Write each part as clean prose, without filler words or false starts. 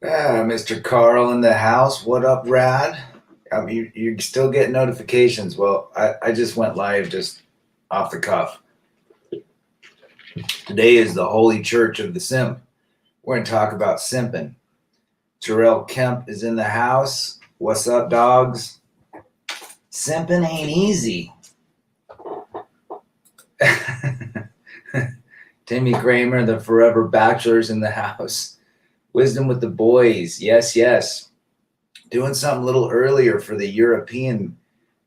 Mr. Carl in the house. What up, Rad? You still get notifications. Well, I just went live just off the cuff. Today is the Holy Church of the Simp. We're going to talk about simping. Terrell Kemp is in the house. What's up, dogs? Simping ain't easy. Timmy Kramer, the Forever Bachelor's in the house. Wisdom with the boys. Yes, yes. Doing something a little earlier for the European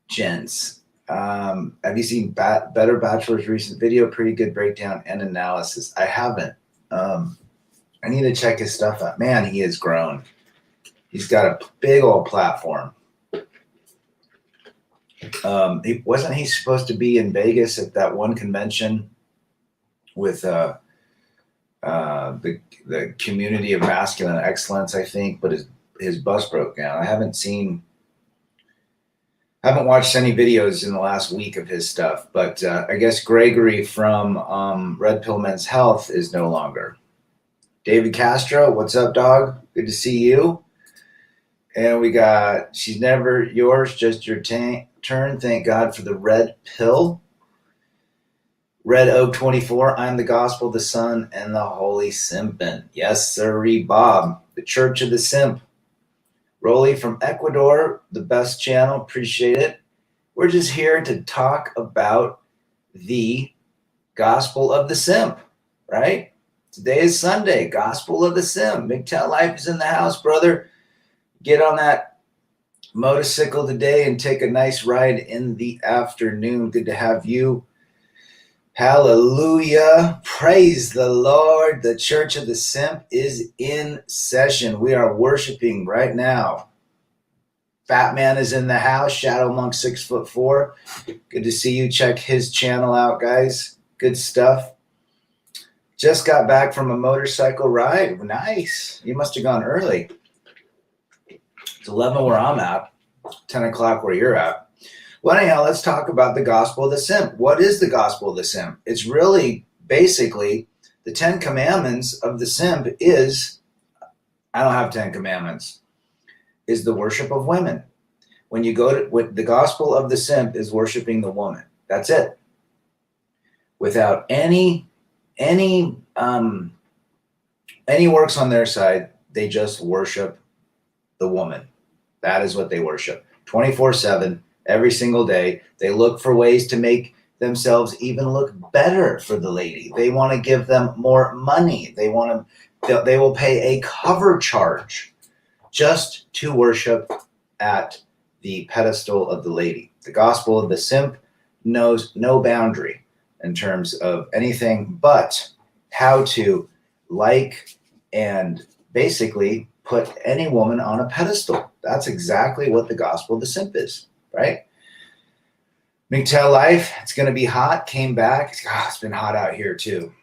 gents. Have you seen Better Bachelor's recent video? Pretty good breakdown and analysis. I haven't. I need to check his stuff out. Man, he has grown. He's got a big old platform. Wasn't he supposed to be in Vegas at that one convention with the community of masculine excellence, I think, but his bus broke down. I haven't watched any videos in the last week of his stuff, but I guess Gregory from Red Pill Men's Health is no longer. David Castro, what's up, dog? Good to see you. And we got She's Never Yours, Just Your Turn. Thank God for the red pill. Red Oak 24, I'm the Gospel, the Son, and the Holy Simpin. Yes, sirree, Bob, the Church of the Simp. Rolly from Ecuador, the best channel, appreciate it. We're just here to talk about the Gospel of the Simp, right? Today is Sunday, Gospel of the Simp. MGTOW Life is in the house, brother. Get on that motorcycle today and take a nice ride in the afternoon. Good to have you. Hallelujah. Praise the Lord. The Church of the Simp is in session. We are worshiping right now. Fat Man is in the house. Shadow Monk 6'4". Good to see you. Check his channel out, guys. Good stuff. Just got back from a motorcycle ride. Nice. You must have gone early. It's 11 where I'm at, 10 o'clock where you're at. Well, anyhow, let's talk about the Gospel of the Simp. What is the Gospel of the Simp? It's really basically the 10 commandments of the Simp is, I don't have 10 commandments, is the worship of women. When you go to, with the Gospel of the Simp is worshiping the woman. That's it. Without any works on their side, they just worship the woman. That is what they worship 24/7, every single day. They look for ways to make themselves even look better for the lady. They want to give them more money. They will pay a cover charge just to worship at the pedestal of the lady. The Gospel of the Simp knows no boundary in terms of anything but how to like and basically put any woman on a pedestal. That's exactly what the Gospel of the Simp is, right? MGTOW Life, it's going to be hot, came back. It's been hot out here too.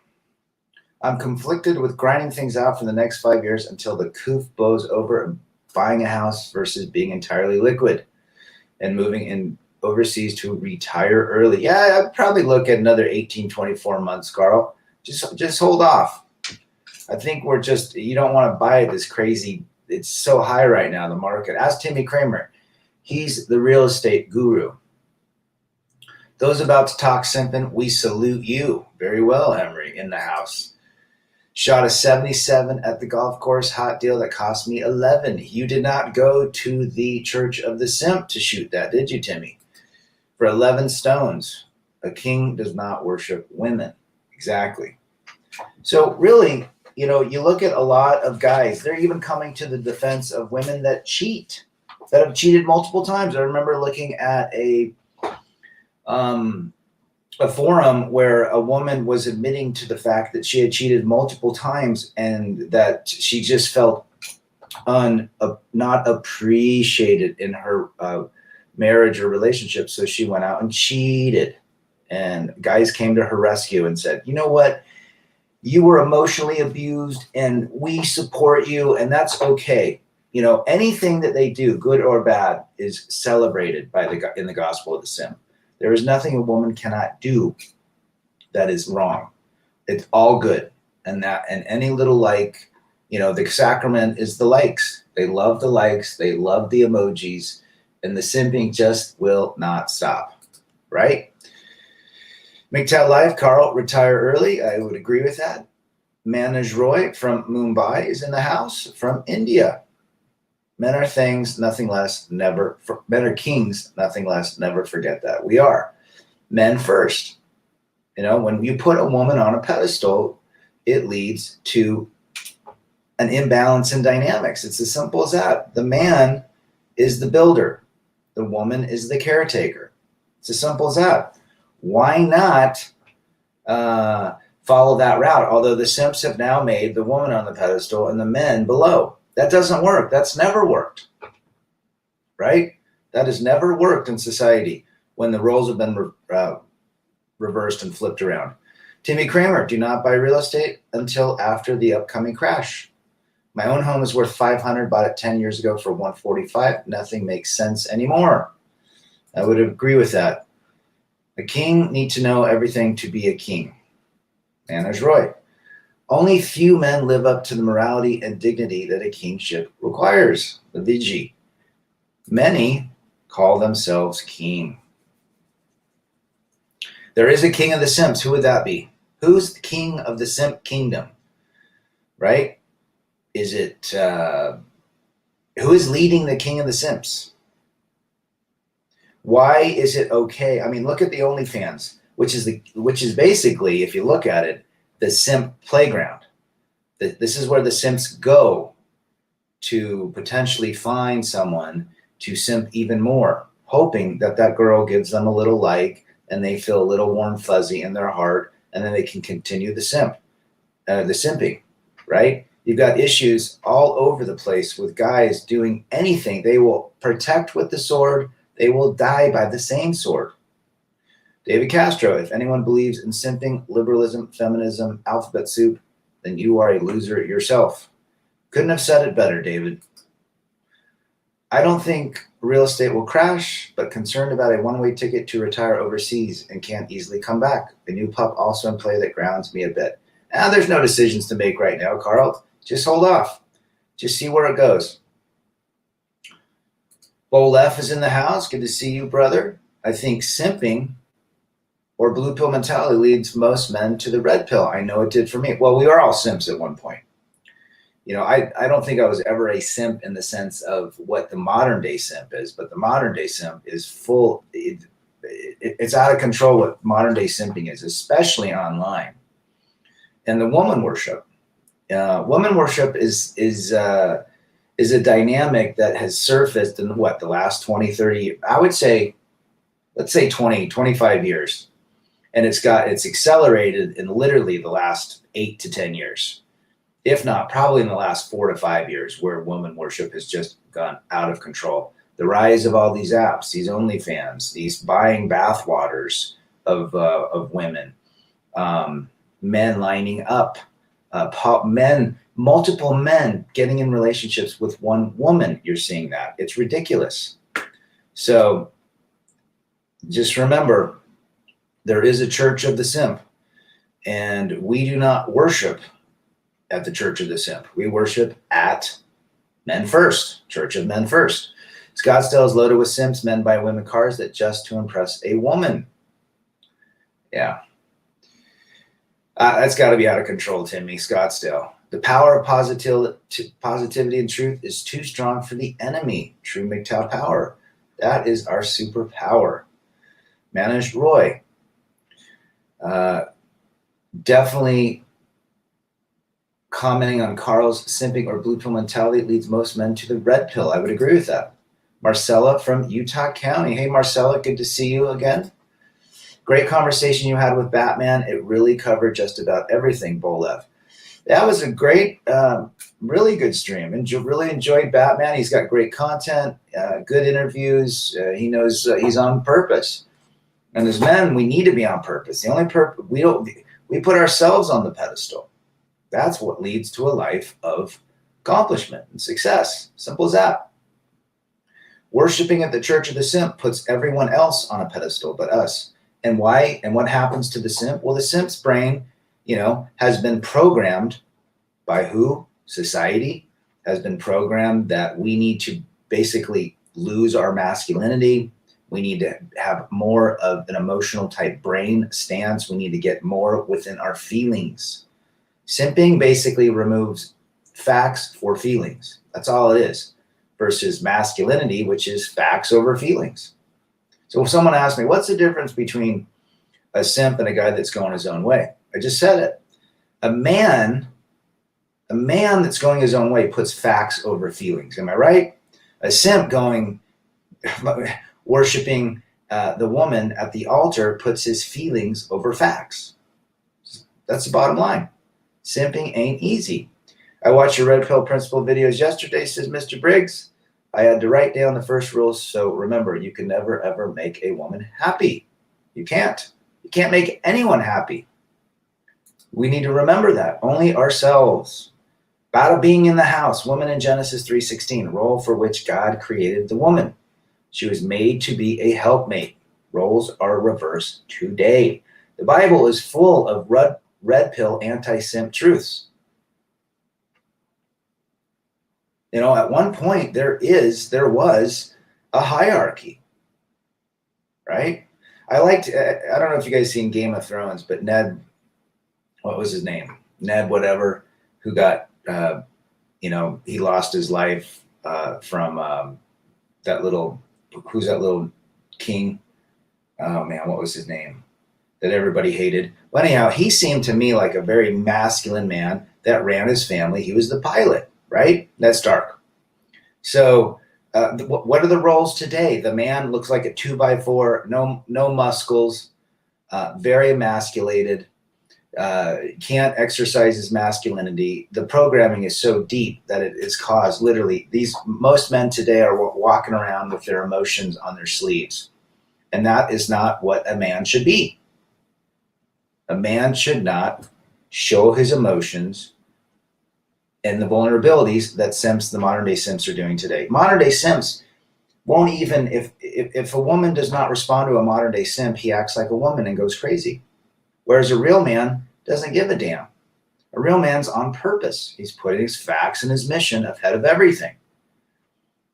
I'm conflicted with grinding things out for the next 5 years until the coof blows over and buying a house versus being entirely liquid and moving in overseas to retire early. Yeah, I'd probably look at another 18, 24 months, Carl. Just hold off. I think you don't want to buy it this crazy. It's so high right now, the market. Ask Timmy Kramer. He's the real estate guru. Those about to talk simping, we salute you. Very well, Emery, in the house. Shot a 77 at the golf course. Hot deal that cost me 11. You did not go to the Church of the Simp to shoot that, did you, Timmy? For 11 stones. A king does not worship women. Exactly. So really, you look at a lot of guys, they're even coming to the defense of women that cheat, that have cheated multiple times. I remember looking at a forum where a woman was admitting to the fact that she had cheated multiple times and that she just felt not appreciated in her marriage or relationship. So she went out and cheated, and guys came to her rescue and said, you know what? You were emotionally abused and we support you, and that's okay. Anything that they do, good or bad, is celebrated in the Gospel of the Simp. There is nothing a woman cannot do that is wrong. It's all good. And any little The sacrament is the likes. They love the likes. They love the emojis. And the simping just will not stop, right? MGTOW Live, Carl, retire early. I would agree with that. Manoj Roy from Mumbai is in the house from India. Men are things, nothing less, never. Men are kings, nothing less, never forget that. We are men first. When you put a woman on a pedestal, it leads to an imbalance in dynamics. It's as simple as that. The man is the builder. The woman is the caretaker. It's as simple as that. Why not follow that route? Although the simps have now made the woman on the pedestal and the men below. That doesn't work. That's never worked, right? That has never worked in society when the roles have been reversed and flipped around. Timmy Kramer, do not buy real estate until after the upcoming crash. My own home is worth $500, bought it 10 years ago for $145. Nothing makes sense anymore. I would agree with that. A king needs to know everything to be a king. Manoj Roy. Only few men live up to the morality and dignity that a kingship requires. The Viji. Many call themselves king. There is a king of the simps. Who would that be? Who's the king of the simp kingdom? Right? Is it, who is leading the king of the simps? Why is it okay? I mean, look at the OnlyFans, which is basically, if you look at it, the simp playground. This is where the simps go to potentially find someone to simp even more, hoping that that girl gives them a little like, and they feel a little warm fuzzy in their heart, and then they can continue the simping, right? You've got issues all over the place with guys doing anything. They will protect with the sword. They will die by the same sword. David Castro, if anyone believes in simping, liberalism, feminism, alphabet soup, then you are a loser yourself. Couldn't have said it better, David. I don't think real estate will crash, but concerned about a one-way ticket to retire overseas and can't easily come back. A new pup also in play that grounds me a bit. Now, there's no decisions to make right now, Carl. Just hold off. Just see where it goes. Bolef is in the house. Good to see you, brother. I think simping or blue pill mentality leads most men to the red pill. I know it did for me. Well, we are all simps at one point. I don't think I was ever a simp in the sense of what the modern day simp is, but the modern day simp is full. It's out of control what modern day simping is, especially online. And the woman worship. Woman worship is a dynamic that has surfaced in the last 20, 30 years. I would say, let's say 20, 25 years. And it's accelerated in literally the last 8 to 10 years. If not, probably in the last 4 to 5 years, where woman worship has just gone out of control. The rise of all these apps, these OnlyFans, these buying bathwaters of women, men lining up, multiple men getting in relationships with one woman. You're seeing that. It's ridiculous. So just remember, there is a church of the simp, and we do not worship at the Church of the Simp. We worship at Men First, Church of Men First. Scottsdale is loaded with simps, men buy women cars that just to impress a woman. Yeah. That's got to be out of control, Timmy. Scottsdale. The power of positivity and truth is too strong for the enemy. True MGTOW power. That is our superpower. Managed Roy. Definitely commenting on Carl's simping or blue pill mentality leads most men to the red pill. I would agree with that. Marcella from Utah County. Hey, Marcella, good to see you again. Great conversation you had with Batman. It really covered just about everything, Bolev. That was a great, really good stream. Really enjoyed Batman. He's got great content, good interviews. He knows he's on purpose. And as men, we need to be on purpose. The only purpose, we put ourselves on the pedestal. That's what leads to a life of accomplishment and success. Simple as that. Worshiping at the Church of the Simp puts everyone else on a pedestal but us. And why? And what happens to the simp? Well, the simp's brain, has been programmed by who? society has been programmed that we need to basically lose our masculinity. We need to have more of an emotional type brain stance. We need to get more within our feelings. Simping basically removes facts for feelings. That's all it is. Versus masculinity, which is facts over feelings. So if someone asks me, what's the difference between a simp and a guy that's going his own way? I just said it. A man that's going his own way puts facts over feelings. Am I right? A simp going worshiping the woman at the altar puts his feelings over facts. That's the bottom line. Simping ain't easy. I watched your Red Pill Principle videos yesterday, says Mr. Briggs. I had to write down the first rules. So remember, you can never, ever make a woman happy. You can't. You can't make anyone happy. We need to remember that. Only ourselves. Bada being in the house, woman in Genesis 3:16, role for which God created the woman. She was made to be a helpmate. Roles are reversed today. The Bible is full of red pill anti-simp truths. You know, at one point there was a hierarchy, right? I don't know if you guys seen Game of Thrones, but Ned, what was his name? Ned whatever, who got, he lost his life from that little, who's that little king? Oh man, what was his name? That everybody hated. Well, anyhow, he seemed to me like a very masculine man that ran his family. He was the pilot, right? That's dark. So what are the roles today? The man looks like a 2x4, no muscles, very emasculated, can't exercise his masculinity. The programming is so deep that it has caused literally most men today are walking around with their emotions on their sleeves. And that is not what a man should be. A man should not show his emotions and the vulnerabilities that the modern day simps are doing today. Modern day simps won't even, if a woman does not respond to a modern day simp, he acts like a woman and goes crazy. Whereas a real man doesn't give a damn. A real man's on purpose. He's putting his facts and his mission ahead of everything.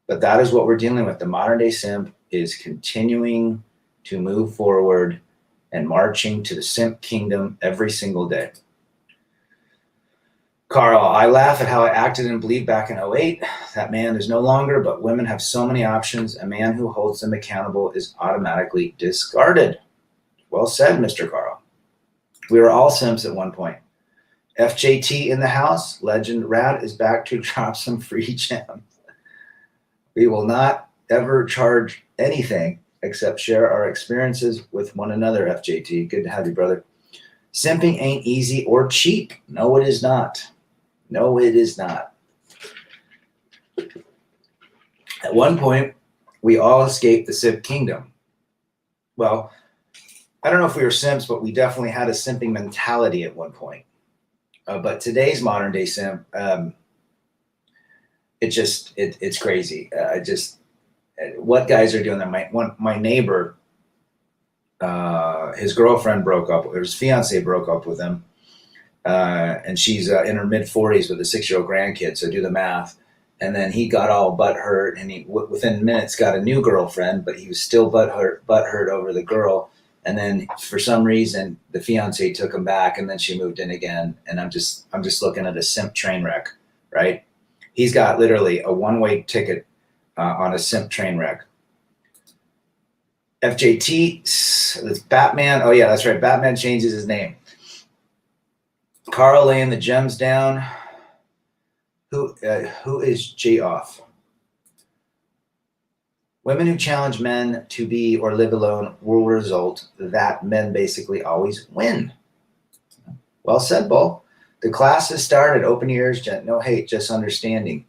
But that is what we're dealing with. The modern day simp is continuing to move forward and marching to the simp kingdom every single day. Carl, I laugh at how I acted and believed back in 2008. That man is no longer, but women have so many options. A man who holds them accountable is automatically discarded. Well said, Mr. Carl. We were all simps at one point. FJT in the house. Legend Rad is back to drop some free gems. We will not ever charge anything except share our experiences with one another, FJT. Good to have you, brother. Simping ain't easy or cheap. No, it is not. No, it is not. At one point, we all escaped the simp kingdom. Well, I don't know if we were simps, but we definitely had a simping mentality at one point. But today's modern day simp, it's crazy. What guys are doing that? My neighbor, his girlfriend broke up, or his fiance broke up with him. And she's in her mid-40s with a 6-year-old grandkid, so do the math. And then he got all butthurt, and he within minutes got a new girlfriend, but he was still butthurt over the girl. And then for some reason, the fiance took him back, and then she moved in again. And I'm just looking at a simp train wreck, right? He's got literally a one-way ticket on a simp train wreck. FJT, that's Batman. Oh yeah, that's right. Batman changes his name. Carl laying the gems down. Who is J off? Women who challenge men to be or live alone will result that men basically always win. Well said, Bull. The class has started. Open ears, no hate, just understanding.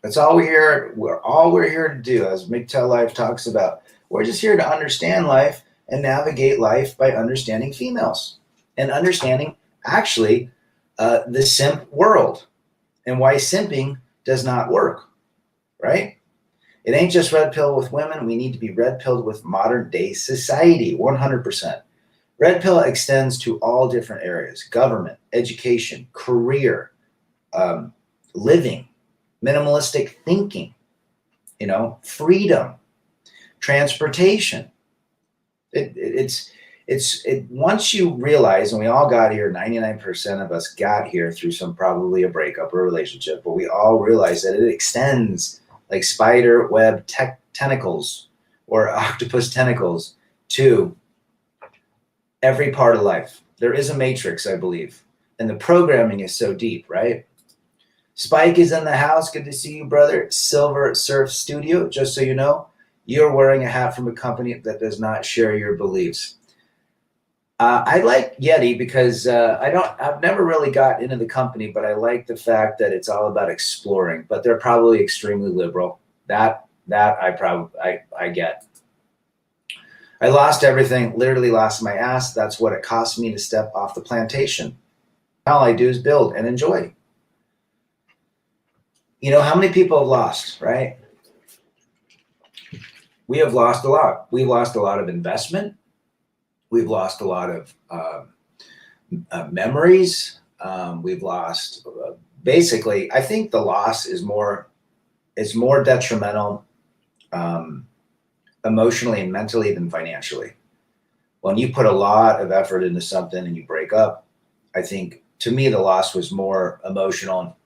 That's all we're here. All we're here to do, as MGTOW Life talks about. We're just here to understand life and navigate life by understanding females and understanding actually the simp world and why simping does not work, right? It ain't just red pill with women. We need to be red pilled with modern day society, 100%. Red pill extends to all different areas: government, education, career, living, minimalistic thinking, freedom, transportation. It's once you realize, and we all got here, 99% of us got here through probably a breakup or a relationship, but we all realize that it extends like spider web tentacles or octopus tentacles to every part of life. There is a matrix, I believe, and the programming is so deep, right? Spike is in the house. Good to see you, brother. Silver Surf Studio. Just so you know, you're wearing a hat from a company that does not share your beliefs. I like Yeti because I've never really got into the company, but I like the fact that it's all about exploring, but they're probably extremely liberal. That I get. I lost everything, literally lost my ass. That's what it cost me to step off the plantation. All I do is build and enjoy. How many people have lost, right? We have lost a lot. We've lost a lot of investment. We've lost a lot of memories. We've lost, basically, I think the loss is more detrimental emotionally and mentally than financially. When you put a lot of effort into something and you break up, I think, to me, the loss was more emotional,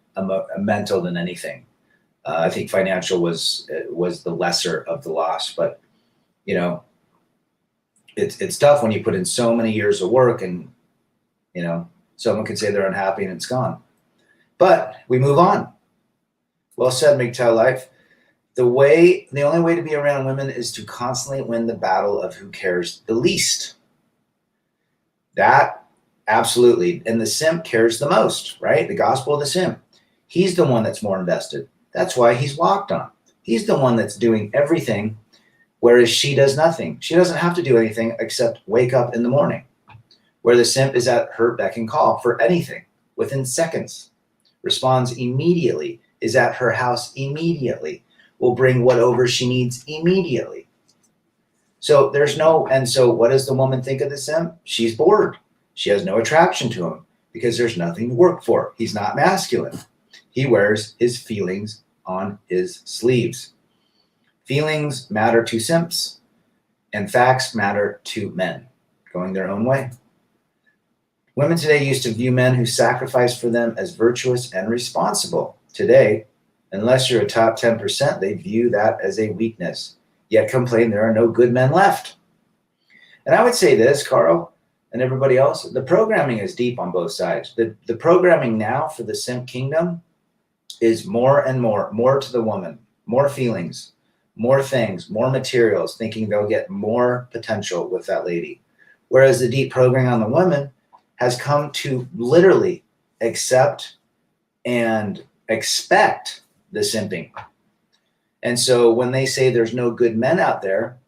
mental than anything. I think financial was the lesser of the loss, but it's tough when you put in so many years of work and someone could say they're unhappy and it's gone. But we move on. Well said, MGTOW Life. The only way to be around women is to constantly win the battle of who cares the least. That, absolutely. And the simp cares the most, right? The gospel of the simp. He's the one that's more invested. That's why he's walked on. He's the one that's doing everything, whereas she does nothing. She doesn't have to do anything except wake up in the morning, where the simp is at her beck and call for anything within seconds, responds immediately, is at her house immediately, will bring whatever she needs immediately. So so what does the woman think of the simp? She's bored. She has no attraction to him because there's nothing to work for. He's not masculine. He wears his feelings on his sleeves. Feelings matter to simps, and facts matter to men going their own way. Women today used to view men who sacrifice for them as virtuous and responsible. Today, unless you're a top 10%, they view that as a weakness, yet complain there are no good men left. And I would say this, Carl, and everybody else, the programming is deep on both sides. The programming now for the simp kingdom is more and more to the woman, more feelings, more things, more materials, thinking they'll get more potential with that lady. Whereas the deep programming on the woman has come to literally accept and expect the simping. And so when they say there's no good men out there,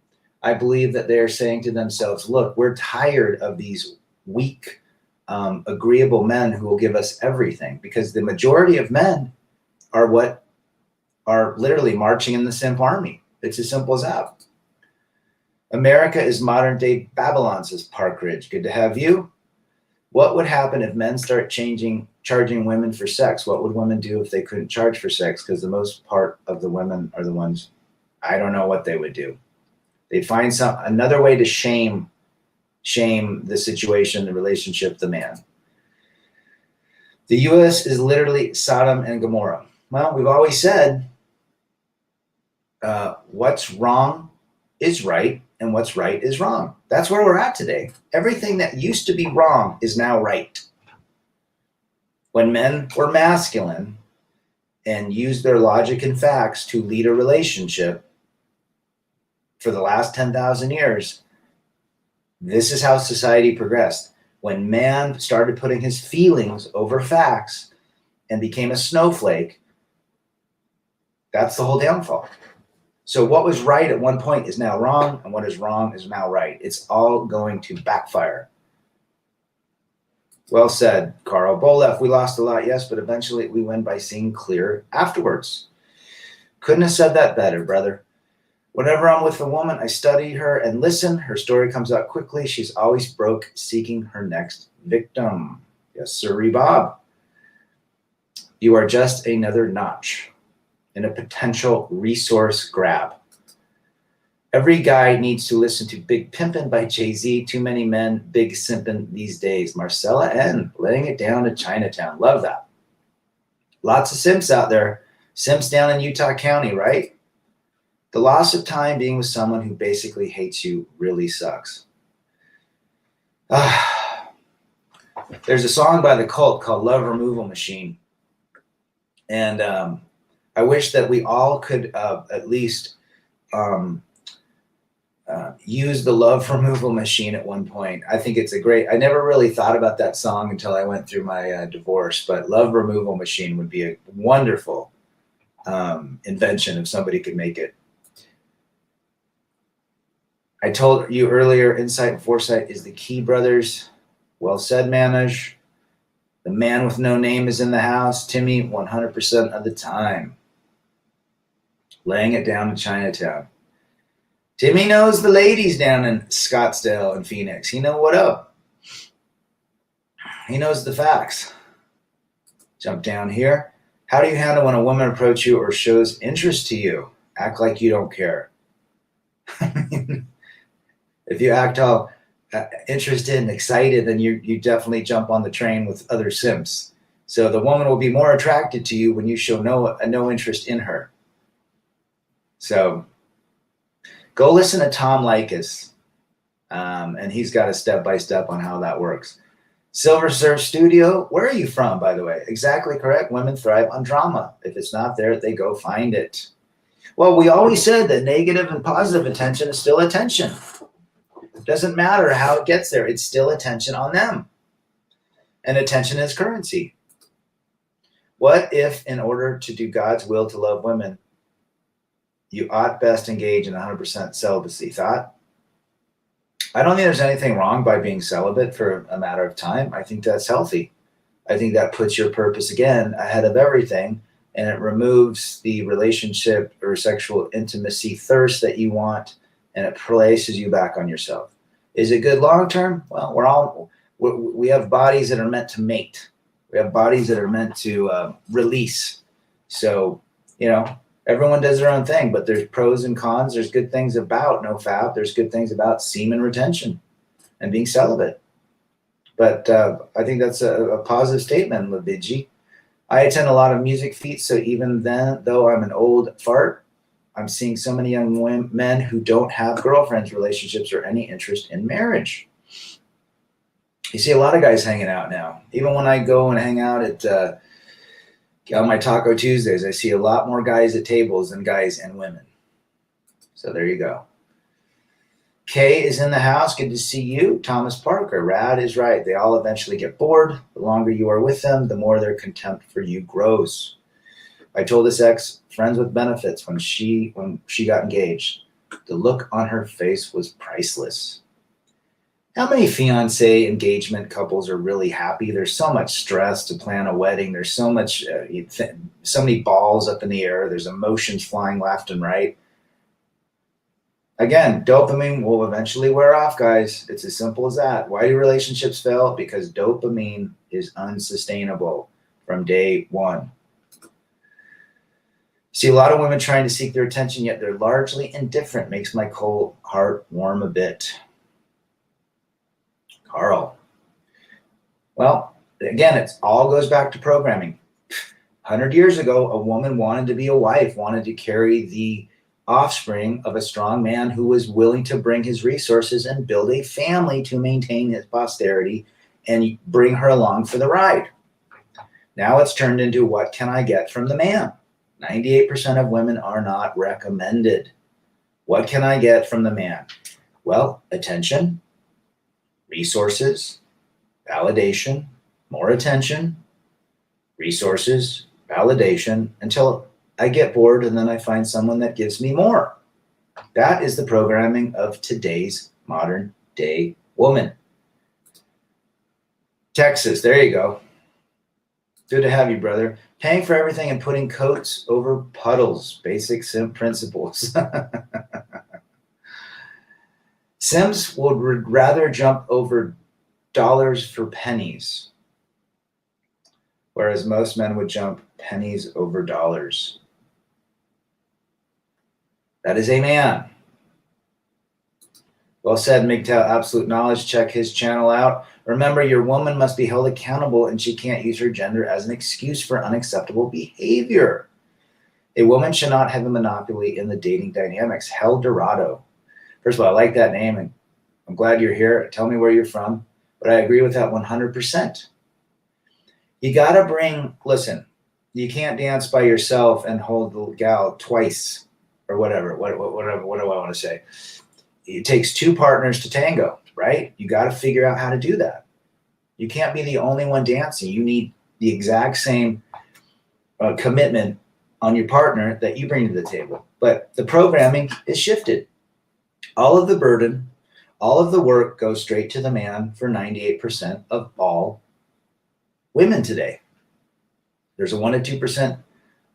I believe that they're saying to themselves, look, we're tired of these weak, agreeable men who will give us everything, because the majority of men are literally marching in the simp army. It's as simple as that. America is modern day Babylon, says Park Ridge. Good to have you. What would happen if men start charging women for sex? What would women do if they couldn't charge for sex? Because the most part of the women are the ones, I don't know what they would do. They'd find another way to shame the situation, the relationship, the man. The U.S. is literally Sodom and Gomorrah. Well, we've always said what's wrong is right and what's right is wrong. That's where we're at today. Everything that used to be wrong is now right. When men were masculine and used their logic and facts to lead a relationship for the last 10,000 years, this is how society progressed. When man started putting his feelings over facts and became a snowflake, that's the whole downfall. So what was right at one point is now wrong, and what is wrong is now right. It's all going to backfire. Well said, Carl. Bolef, we lost a lot, yes, but eventually we win by seeing clear afterwards. Couldn't have said that better, brother. Whenever I'm with a woman, I study her and listen. Her story comes out quickly. She's always broke, seeking her next victim. Yes, sirree, Bob. You are just another notch in a potential resource grab. Every guy needs to listen to Big Pimpin' by Jay-Z. Too many men big simpin' these days. Marcella N. Laying it down to Chinatown. Love that. Lots of simps out there. Simps down in Utah County, right? The loss of time being with someone who basically hates you really sucks. There's a song by The Cult called Love Removal Machine. And I wish that we all could at least use the love removal machine at one point. I think it's I never really thought about that song until I went through my divorce, but love removal machine would be a wonderful invention if somebody could make it. I told you earlier, insight and foresight is the key, brothers. Well said, Manoj. The man with no name is in the house. Timmy, 100% of the time. Laying it down to Chinatown. Timmy knows the ladies down in Scottsdale and Phoenix. He know what up. He knows the facts. Jump down here. How do you handle when a woman approaches you or shows interest to you? Act like you don't care. If you act all interested and excited, then you definitely jump on the train with other simps. So the woman will be more attracted to you when you show no interest in her. So go listen to Tom Likas, and he's got a step-by-step on how that works. Silver Surf Studio, where are you from, by the way? Exactly correct. Women thrive on drama. If it's not there, they go find it. Well, we always said that negative and positive attention is still attention. It doesn't matter how it gets there. It's still attention on them. And attention is currency. What if, in order to do God's will to love women, you ought best engage in 100% celibacy? Thought? I don't think there's anything wrong by being celibate for a matter of time. I think that's healthy. I think that puts your purpose, again, ahead of everything, and it removes the relationship or sexual intimacy thirst that you want, and it places you back on yourself. Is it good long term? Well, we have bodies that are meant to mate. We have bodies that are meant to release. So, everyone does their own thing, but there's pros and cons. There's good things about nofap. There's good things about semen retention and being celibate. But I think that's a positive statement, Labidji. I attend a lot of music feats, so even then, though I'm an old fart, I'm seeing so many young men who don't have girlfriends, relationships, or any interest in marriage. You see a lot of guys hanging out now. Even when I go and hang out at on my Taco Tuesdays, I see a lot more guys at tables than guys and women. So there you go. Kay is in the house. Good to see you. Thomas Parker. Rad is right. They all eventually get bored. The longer you are with them, the more their contempt for you grows. I told this ex, friends with benefits, when she got engaged. The look on her face was priceless. How many fiancé engagement couples are really happy? There's so much stress to plan a wedding. There's so much, so many balls up in the air. There's emotions flying left and right. Again, dopamine will eventually wear off, guys. It's as simple as that. Why do relationships fail? Because dopamine is unsustainable from day one. See a lot of women trying to seek their attention, yet they're largely indifferent. Makes my cold heart warm a bit. Carl. Well, again, it all goes back to programming. 100 years ago, a woman wanted to be a wife, wanted to carry the offspring of a strong man who was willing to bring his resources and build a family to maintain his posterity and bring her along for the ride. Now it's turned into, what can I get from the man? 98% of women are not recommended. What can I get from the man? Well, attention, resources, validation, more attention, resources, validation, until I get bored and then I find someone that gives me more. That is the programming of today's modern day woman. Texas, there you go. Good to have you, brother. Paying for everything and putting coats over puddles. Basic simp principles. Simps would rather jump over dollars for pennies. whereas most men would jump pennies over dollars. That is a man. Well said, MGTOW Absolute Knowledge. Check his channel out. Remember, your woman must be held accountable, and she can't use her gender as an excuse for unacceptable behavior. A woman should not have a monopoly in the dating dynamics. Hell Dorado. First of all, I like that name, and I'm glad you're here. Tell me where you're from. But I agree with that 100%. You got to listen, you can't dance by yourself and hold the gal twice or whatever. What do I want to say? It takes two partners to tango, right? You got to figure out how to do that. You can't be the only one dancing. You need the exact same commitment on your partner that you bring to the table. But the programming is shifted. All of the burden, all of the work goes straight to the man for 98% of all women today. There's a 1 to 2%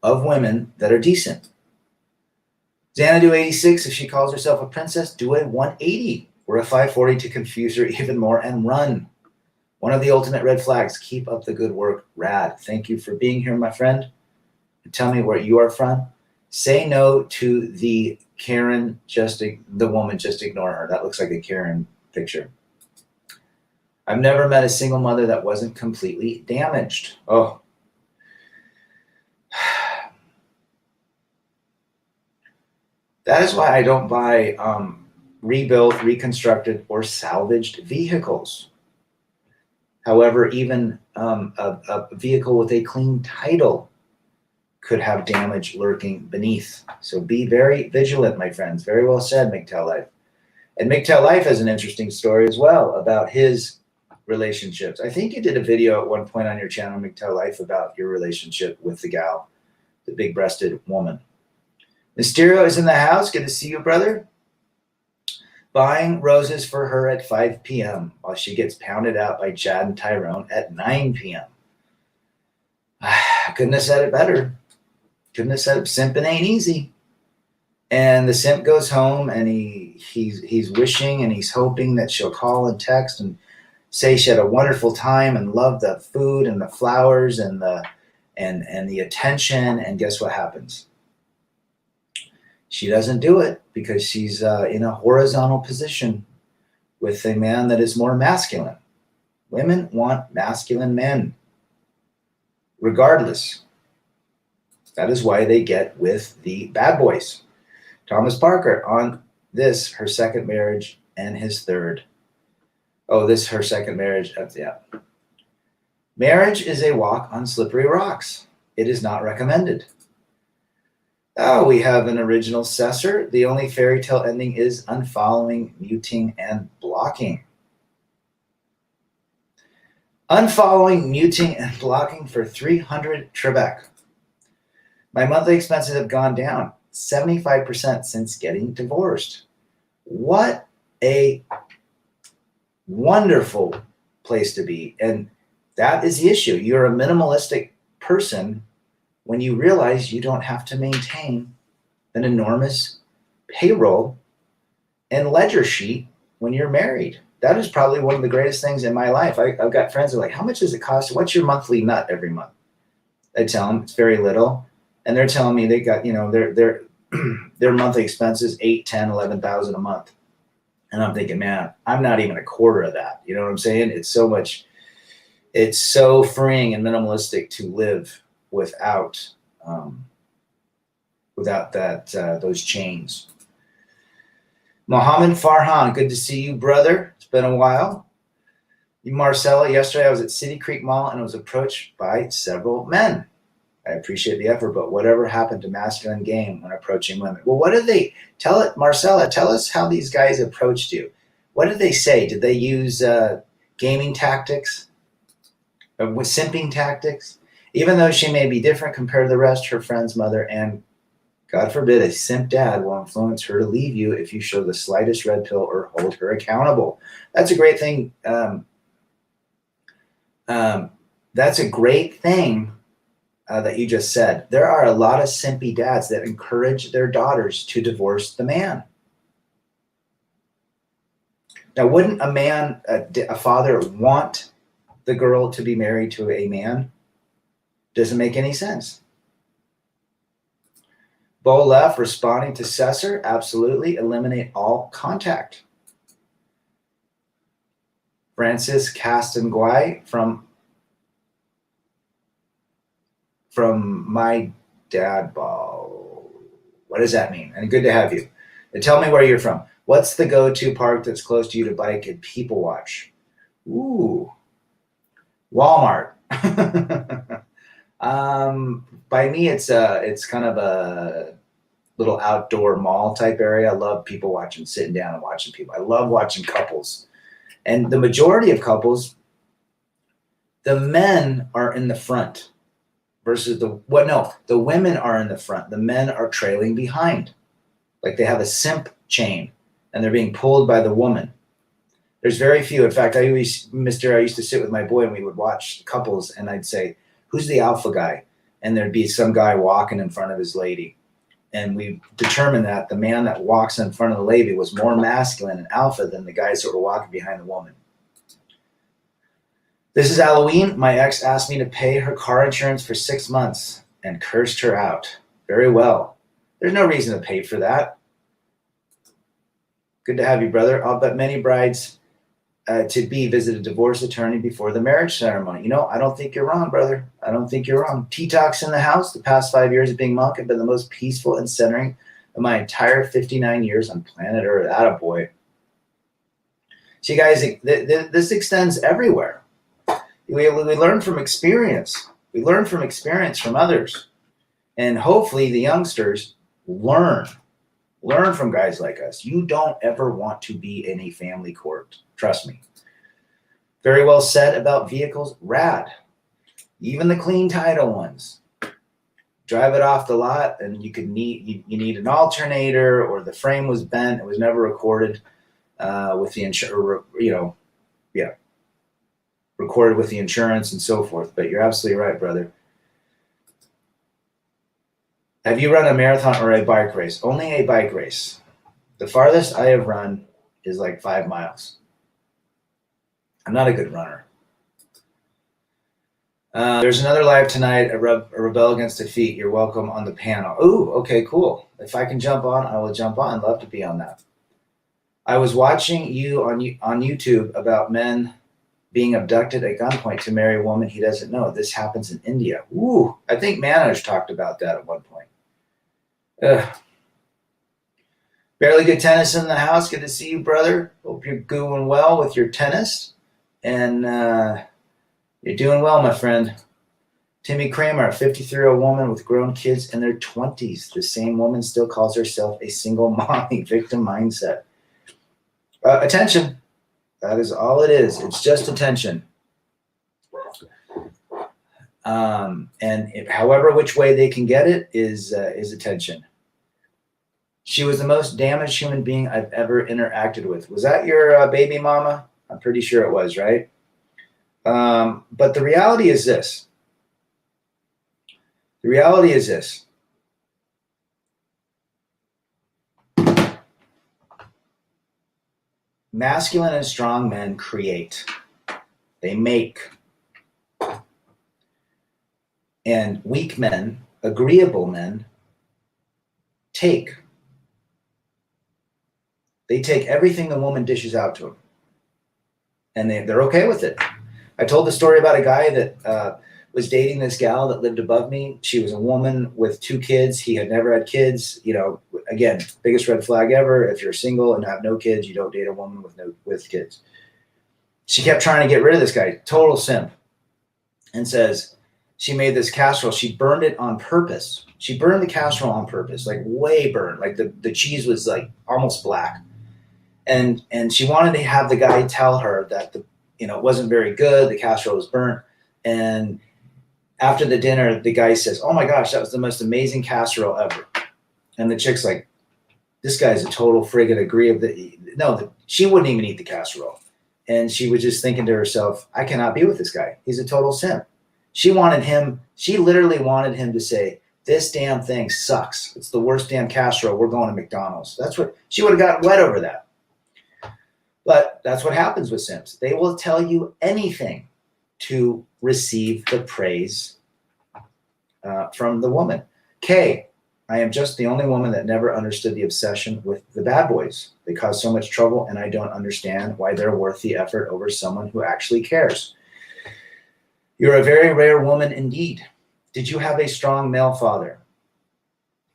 of women that are decent. Xanadu 86, if she calls herself a princess, do a 180 or a 540 to confuse her even more and run. One of the ultimate red flags. Keep up the good work. Rad. Thank you for being here, my friend. Tell me where you are from. Say no to the Karen, the woman, just ignore her. That looks like a Karen picture. I've never met a single mother that wasn't completely damaged. Oh. That is why I don't buy rebuilt, reconstructed, or salvaged vehicles. However, even a vehicle with a clean title could have damage lurking beneath. So be very vigilant, my friends. Very well said, MGTOW Life. And MGTOW Life has an interesting story as well about his relationships. I think you did a video at one point on your channel, MGTOW Life, about your relationship with the gal, the big-breasted woman. Mysterio is in the house. Good to see you, brother. Buying roses for her at 5 p.m. while she gets pounded out by Chad and Tyrone at 9 p.m. Couldn't have said it better. Couldn't have said it. Simping ain't easy. And the simp goes home and he's wishing and he's hoping that she'll call and text and say she had a wonderful time and loved the food and the flowers and the attention. And guess what happens? She doesn't do it because she's in a horizontal position with a man that is more masculine. Women want masculine men, regardless. That is why they get with the bad boys. Thomas Parker on this, her second marriage and his third. Oh, this her second marriage. Yeah. Marriage is a walk on slippery rocks. It is not recommended. Oh, we have an original Cessor. The only fairy tale ending is unfollowing, muting, and blocking. Unfollowing, muting, and blocking for 300 Trebek. My monthly expenses have gone down 75% since getting divorced. What a wonderful place to be. And that is the issue. You're a minimalistic person when you realize you don't have to maintain an enormous payroll and ledger sheet when you're married. That is probably one of the greatest things in my life. I've got friends who are like, how much does it cost? What's your monthly nut every month? I tell them it's very little. And they're telling me they got, their monthly expenses, 8, 10, 11,000 a month. And I'm thinking, man, I'm not even a quarter of that. You know what I'm saying? It's so freeing and minimalistic to live without those chains. Mohammed Farhan, good to see you, brother. It's been a while. Marcella, yesterday I was at City Creek Mall and I was approached by several men. I appreciate the effort, but whatever happened to masculine game when approaching women? Well, what did they tell it? Marcella, tell us how these guys approached you. What did they say? Did they use gaming tactics? With simping tactics? Even though she may be different compared to the rest, her friend's mother and, God forbid, a simp dad will influence her to leave you if you show the slightest red pill or hold her accountable. That's a great thing. That's a great thing that you just said. There are a lot of simpy dads that encourage their daughters to divorce the man. Now, wouldn't a father want the girl to be married to a man? Doesn't make any sense. Bo left, responding to Cesar. Absolutely. Eliminate all contact. Francis Castanguay from my dad ball. What does that mean? And good to have you. And tell me where you're from. What's the go-to park that's close to you to bike and people watch? Ooh, Walmart. By me, it's kind of a little outdoor mall type area. I love people watching, sitting down and watching people. I love watching couples, and the majority of couples, the men are in the front versus the women are in the front. The men are trailing behind, like they have a SIMP chain, and they're being pulled by the woman. There's very few. In fact, I used to sit with my boy and we would watch couples, and I'd say, "Who's the alpha guy?" And there'd be some guy walking in front of his lady. And we determined that the man that walks in front of the lady was more masculine and alpha than the guys that were walking behind the woman. This is Halloween. My ex asked me to pay her car insurance for 6 months and cursed her out. Very well. There's no reason to pay for that. Good to have you, brother. I'll bet many brides to be visit a divorce attorney before the marriage ceremony. I don't think you're wrong, brother. I don't think you're wrong. T-Talks in the house. The past 5 years of being monk have been the most peaceful and centering of my entire 59 years on planet Earth. Attaboy. See, guys, this extends everywhere. We learn from experience. We learn from experience from others. And hopefully the youngsters learn from guys like us. You don't ever want to be in a family court. Trust me. Very well said about vehicles. Rad. Even the clean title ones. Drive it off the lot, and you need an alternator, or the frame was bent. It was never recorded with the recorded with the insurance and so forth. But you're absolutely right, brother. Have you run a marathon or a bike race? Only a bike race. The farthest I have run is like 5 miles. I'm not a good runner. There's another live tonight, a Rebel Against Defeat. You're welcome on the panel. Ooh, okay, cool. If I can jump on, I will jump on. I'd love to be on that. I was watching you on YouTube about men being abducted at gunpoint to marry a woman he doesn't know. This happens in India. Ooh, I think Manoj talked about that at one point. Barely Good Tennis in the house. Good to see you, brother. Hope you're doing well with your tennis. And you're doing well, my friend. Timmy Kramer, a 53-year-old woman with grown kids in their 20s. The same woman still calls herself a single mommy. Victim mindset. Attention. That is all it is. It's just attention. And however which way they can get it is attention. She was the most damaged human being I've ever interacted with. Was that your baby mama? I'm pretty sure it was, right? But the reality is this. The reality is this. Masculine and strong men create. They make. And weak men, agreeable men, take. They take everything the woman dishes out to them. And they're okay with it. I told the story about a guy that was dating this gal that lived above me. She was a woman with 2 kids. He had never had kids. Again, biggest red flag ever. If you're single and have no kids, you don't date a woman with kids. She kept trying to get rid of this guy, total simp, and says she made this casserole. She burned it on purpose. She burned the casserole on purpose, like way burned. Like the cheese was like almost black. And she wanted to have the guy tell her that it wasn't very good. The casserole was burnt. And after the dinner, the guy says, "Oh my gosh, that was the most amazing casserole ever." And the chick's like, "This guy's a total friggin' she wouldn't even eat the casserole." And she was just thinking to herself, "I cannot be with this guy. He's a total simp." She literally wanted him to say, "This damn thing sucks. It's the worst damn casserole. We're going to McDonald's." That's what she would have gotten wet over that. But that's what happens with simps. They will tell you anything to receive the praise from the woman. K, I am just the only woman that never understood the obsession with the bad boys. They cause so much trouble, and I don't understand why they're worth the effort over someone who actually cares. You're a very rare woman indeed. Did you have a strong male father?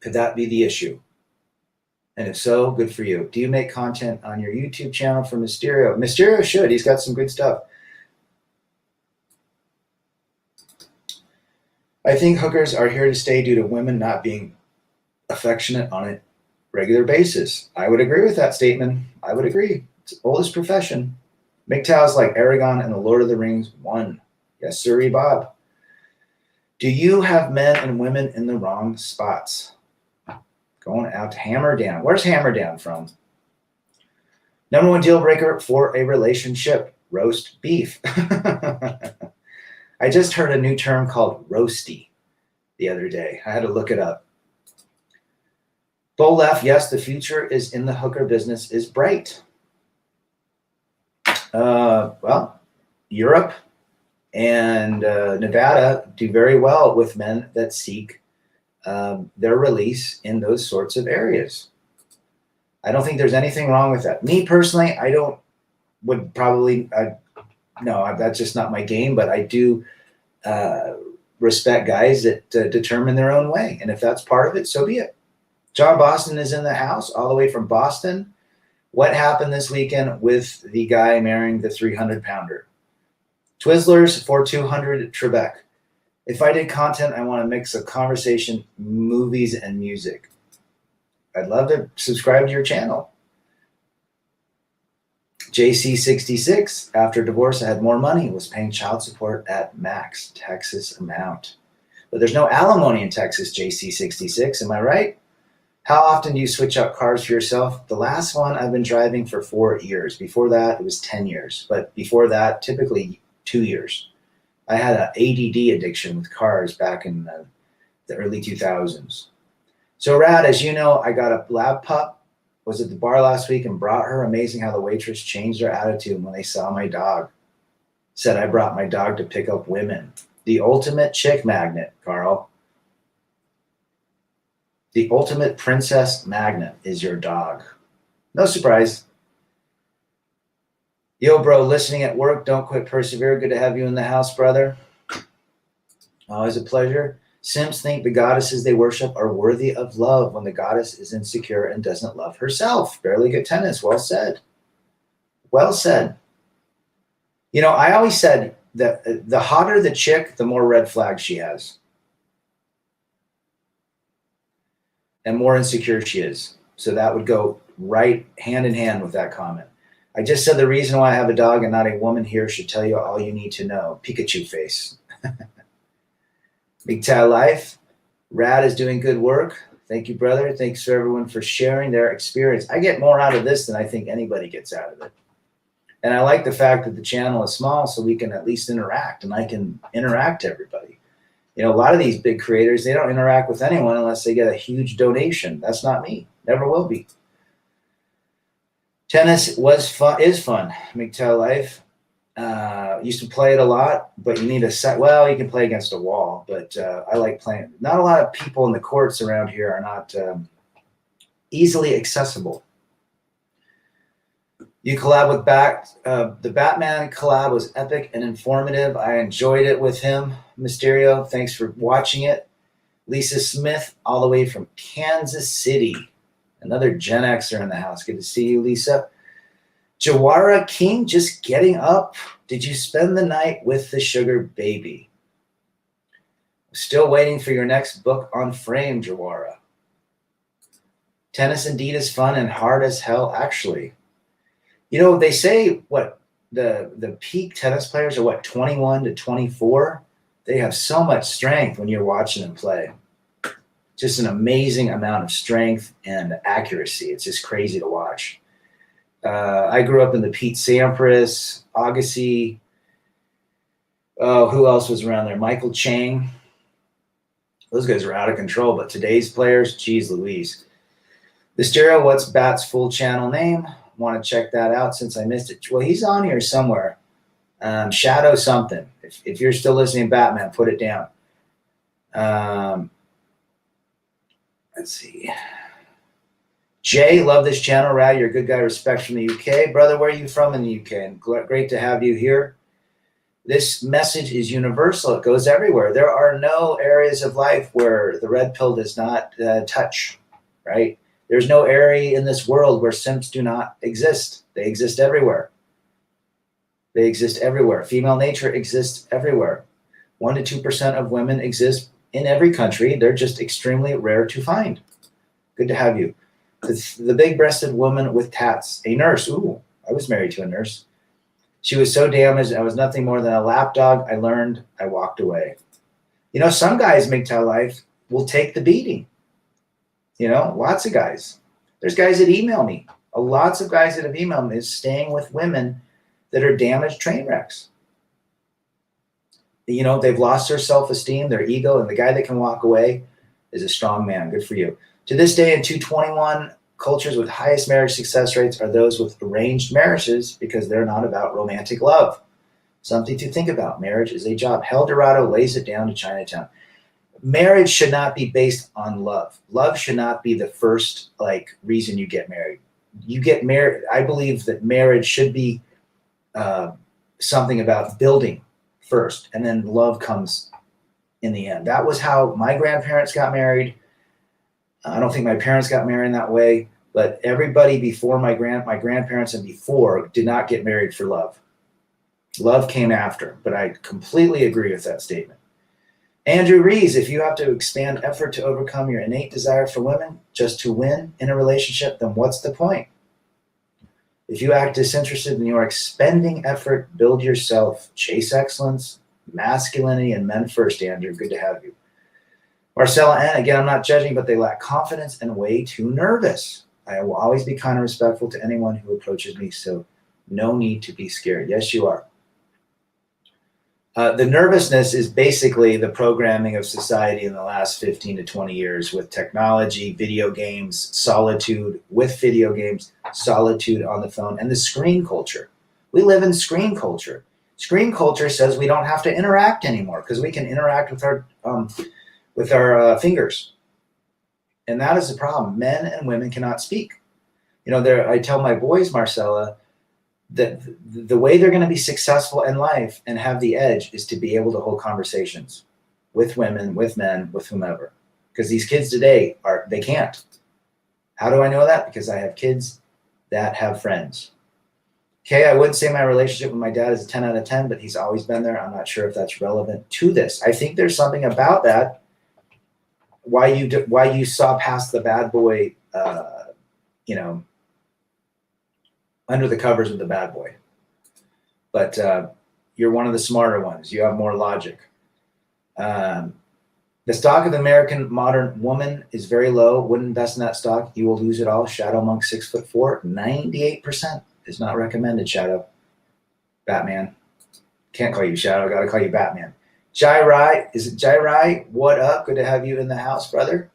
Could that be the issue? And if so, good for you. Do you make content on your YouTube channel for Mysterio? Mysterio should. He's got some good stuff. I think hookers are here to stay due to women not being affectionate on a regular basis. I would agree with that statement. I would agree. It's the oldest profession. MGTOW's like Aragon and the Lord of the Rings 1. Yes, sirree, Bob. Do you have men and women in the wrong spots? Going out to Hammer Down. Where's Hammer Down from? Number one deal breaker for a relationship, roast beef. I just heard a new term called roasty the other day. I had to look it up. Bo left, yes, the future is in the hooker business is bright. Well, Europe and Nevada do very well with men that seek their release in those sorts of areas. I don't think there's anything wrong with that. Me personally, no, that's just not my game, but I do respect guys that determine their own way. And if that's part of it, so be it. John Boston is in the house all the way from Boston. What happened this weekend with the guy marrying the 300-pounder? Twizzlers for 200 Trebek. If I did content, I want to mix of conversation, movies, and music. I'd love to subscribe to your channel. JC66, after divorce, I had more money, was paying child support at max Texas amount. But there's no alimony in Texas, JC66, am I right? How often do you switch out cars for yourself? The last one I've been driving for 4 years. Before that, it was 10 years. But before that, typically 2 years. I had an ADD addiction with cars back in the early 2000s. So Rad, as you know, I got a lab pup. Was at the bar last week and brought her. Amazing how the waitress changed their attitude when they saw my dog. Said I brought my dog to pick up women. The ultimate chick magnet, Carl. The ultimate princess magnet is your dog. No surprise. Yo, bro, listening at work. Don't quit, persevere. Good to have you in the house, brother. Always a pleasure. Simps think the goddesses they worship are worthy of love when the goddess is insecure and doesn't love herself. Barely good tennis. Well said. Well said. You know, I always said that the hotter the chick, the more red flags she has. And more insecure she is. So that would go right hand in hand with that comment. I just said the reason why I have a dog and not a woman here should tell you all you need to know. Pikachu face. Big Tal Life. Rad is doing good work. Thank you, brother. Thanks for everyone for sharing their experience. I get more out of this than I think anybody gets out of it. And I like the fact that the channel is small so we can at least interact, and I can interact to everybody. You know, a lot of these big creators, they don't interact with anyone unless they get a huge donation. That's not me. Never will be. Tennis is fun. MGTOW Life. Used to play it a lot, but you need a set. Well, you can play against a wall, but I like playing. Not a lot of people in the courts around here are not easily accessible. You collab with the Batman collab was epic and informative. I enjoyed it with him. Mysterio, thanks for watching it. Lisa Smith, all the way from Kansas City. Another Gen Xer in the house. Good to see you, Lisa. Jawara King, just getting up. Did you spend the night with the sugar baby? Still waiting for your next book on frame, Jawara. Tennis indeed is fun and hard as hell, actually. You know, they say what the peak tennis players are 21 to 24. They have so much strength when you're watching them play. Just an amazing amount of strength and accuracy. It's just crazy to watch. I grew up in the Pete Sampras, Agassi. Oh, who else was around there? Michael Chang. Those guys are out of control. But today's players, geez Louise. Mysterio, what's Bat's full channel name? Want to check that out since I missed it. Well, he's on here somewhere. Shadow something. If you're still listening, Batman, put it down. Let's see. Jay, love this channel. Rad, you're a good guy. Respect from the UK. Brother, where are you from in the UK? And great to have you here. This message is universal. It goes everywhere. There are no areas of life where the red pill does not touch, right? There's no area in this world where simps do not exist. They exist everywhere. They exist everywhere. Female nature exists everywhere. 1% to 2% of women exist in every country. They're just extremely rare to find. Good to have you. It's the big-breasted woman with tats. A nurse. Ooh, I was married to a nurse. She was so damaged. I was nothing more than a lapdog. I learned. I walked away. You know, some guys, MGTOW Life, will take the beating. You know, lots of guys. There's guys that email me. Lots of guys that have emailed me is staying with women that are damaged train wrecks. You know, they've lost their self-esteem, their ego, and the guy that can walk away is a strong man. Good for you. To this day, in 221, cultures with highest marriage success rates are those with arranged marriages because they're not about romantic love. Something to think about. Marriage is a job. Hell Dorado lays it down to Chinatown. Marriage should not be based on love. Love should not be the first reason you get married. You get married. I believe that marriage should be something about building first, and then love comes in the end. That was how my grandparents got married. I don't think my parents got married in that way, but everybody before my grandparents and before did not get married for love. Love came after, but I completely agree with that statement. Andrew Rees, if you have to expand effort to overcome your innate desire for women just to win in a relationship, then what's the point? If you act disinterested and you are expending effort, build yourself, chase excellence, masculinity, and men first, Andrew. Good to have you. Marcella N, again, I'm not judging, but they lack confidence and way too nervous. I will always be kind and respectful to anyone who approaches me, so no need to be scared. Yes, you are. The nervousness is basically the programming of society in the last 15 to 20 years with technology, video games, solitude with video games, solitude on the phone, and the screen culture. We live in screen culture. Screen culture says we don't have to interact anymore because we can interact with our fingers. And that is the problem. Men and women cannot speak. You know, I tell my boys, Marcella, that the way they're going to be successful in life and have the edge is to be able to hold conversations with women, with men, with whomever. Because these kids today they can't. How do I know that? Because I have kids that have friends. Okay, I wouldn't say my relationship with my dad is a 10 out of 10, but he's always been there. I'm not sure if that's relevant to this. I think there's something about that. Why you saw past the bad boy, under the covers of the bad boy. But you're one of the smarter ones. You have more logic. The stock of the American modern woman is very low. Wouldn't invest in that stock. You will lose it all. Shadow Monk, 6'4", 98% is not recommended, Shadow. Batman. Can't call you Shadow. Got to call you Batman. Jai Rai. Is it Jai Rai? What up? Good to have you in the house, brother.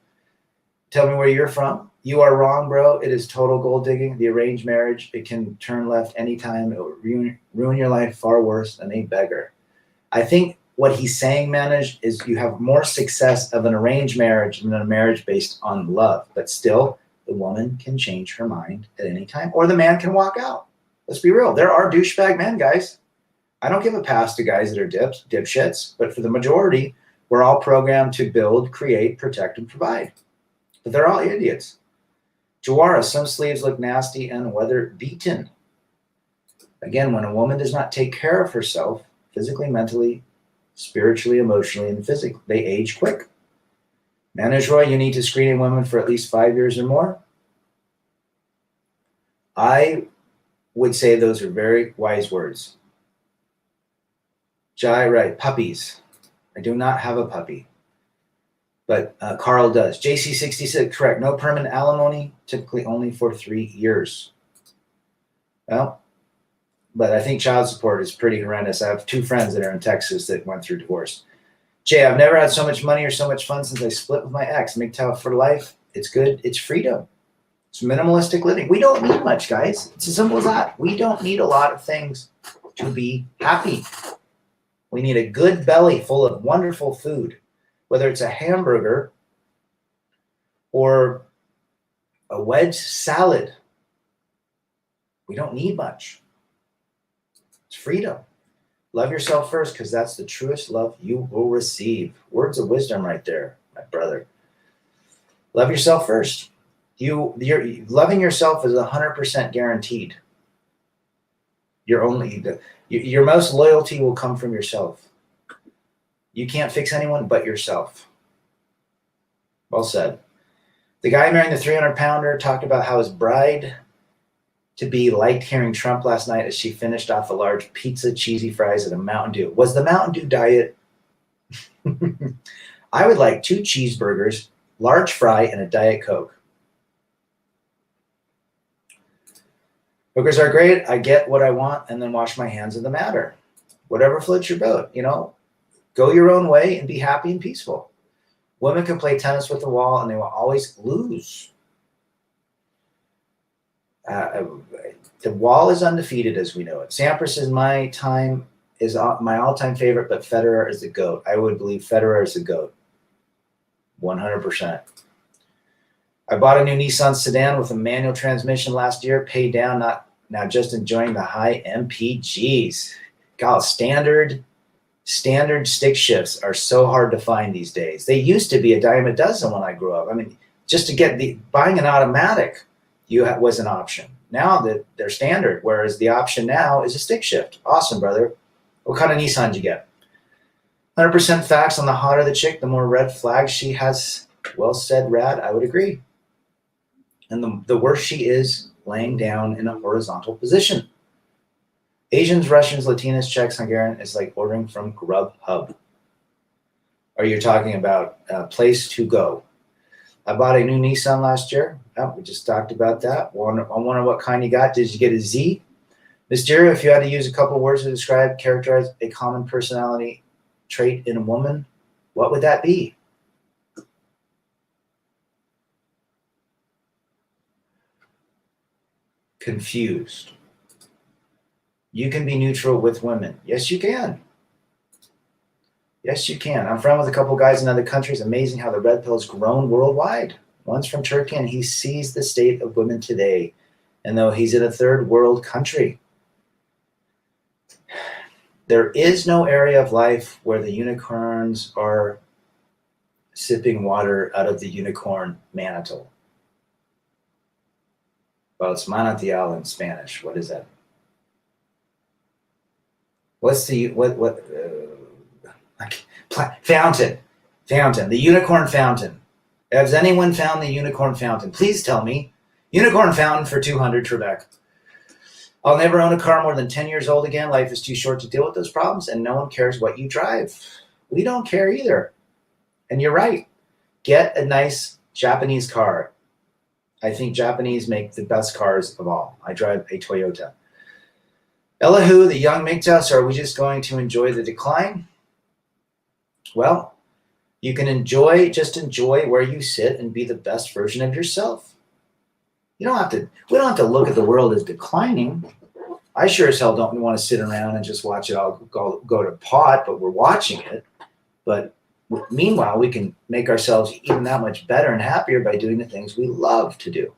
Tell me where you're from. You are wrong, bro. It is total gold digging. The arranged marriage, it can turn left anytime. It will ruin your life far worse than a beggar. I think what he's saying, Manoj, is you have more success of an arranged marriage than a marriage based on love. But still, the woman can change her mind at any time, or the man can walk out. Let's be real. There are douchebag men, guys. I don't give a pass to guys that are dipshits, but for the majority, we're all programmed to build, create, protect, and provide. But they're all idiots. Jawara, some sleeves look nasty and weather beaten. Again, when a woman does not take care of herself, physically, mentally, spiritually, emotionally, and physically, they age quick. Manoj Roy, you need to screen a woman for at least 5 years or more. I would say those are very wise words. Jai, right, puppies. I do not have a puppy. But Carl does. JC66, correct. No permanent alimony, typically only for 3 years. Well, but I think child support is pretty horrendous. I have 2 friends that are in Texas that went through divorce. Jay, I've never had so much money or so much fun since I split with my ex. MGTOW for life. It's good. It's freedom. It's minimalistic living. We don't need much, guys. It's as simple as that. We don't need a lot of things to be happy. We need a good belly full of wonderful food. whether it's a hamburger or a wedge salad. We don't need much. It's freedom. Love yourself first, because that's the truest love you will receive. Words of wisdom right there, my brother. Love yourself first. You're loving yourself is 100% guaranteed. Your most loyalty will come from yourself. You can't fix anyone but yourself. Well said. The guy marrying the 300-pounder talked about how his bride-to-be liked hearing Trump last night as she finished off a large pizza, cheesy fries, and a Mountain Dew. Was the Mountain Dew diet? I would like 2 cheeseburgers, large fry, and a Diet Coke. Hookers are great. I get what I want and then wash my hands of the matter. Whatever floats your boat, go your own way and be happy and peaceful. Women can play tennis with the wall and they will always lose. The wall is undefeated as we know it. Sampras is my all-time favorite, but Federer is the GOAT. I would believe Federer is the GOAT. 100%. I bought a new Nissan sedan with a manual transmission last year, paid down, now just enjoying the high MPGs. God, standard stick shifts are so hard to find these days. They used to be a dime a dozen when I grew up. I mean, just to get buying an automatic was an option. Now that they're standard, whereas the option now is a stick shift. Awesome, brother. What kind of Nissan did you get? 100% facts on the hotter the chick, the more red flags she has. Well said, Rad. I would agree. And the worse she is laying down in a horizontal position. Asians, Russians, Latinas, Czechs, Hungarian is like ordering from Grubhub. Or you're talking about a place to go. I bought a new Nissan last year. Oh, we just talked about that. I wonder what kind you got. Did you get a Z? Mysterio, if you had to use a couple words to characterize a common personality trait in a woman, what would that be? Confused. You can be neutral with women. Yes, you can. Yes, you can. I'm friends with a couple guys in other countries. Amazing how the red pill's grown worldwide. One's from Turkey, and he sees the state of women today. And though he's in a third world country, there is no area of life where the unicorns are sipping water out of the unicorn mantle. Well, it's manantial in Spanish. What is that? What's the fountain? Fountain. The unicorn fountain. Has anyone found the unicorn fountain? Please tell me. Unicorn fountain for 200, Trebek. I'll never own a car more than 10 years old again. Life is too short to deal with those problems, and no one cares what you drive. We don't care either. And you're right. Get a nice Japanese car. I think Japanese make the best cars of all. I drive a Toyota. Elihu, the young MGTOW, so are we just going to enjoy the decline? Well, you can just enjoy where you sit and be the best version of yourself. We don't have to look at the world as declining. I sure as hell don't want to sit around and just watch it all go to pot, but we're watching it. But meanwhile, we can make ourselves even that much better and happier by doing the things we love to do.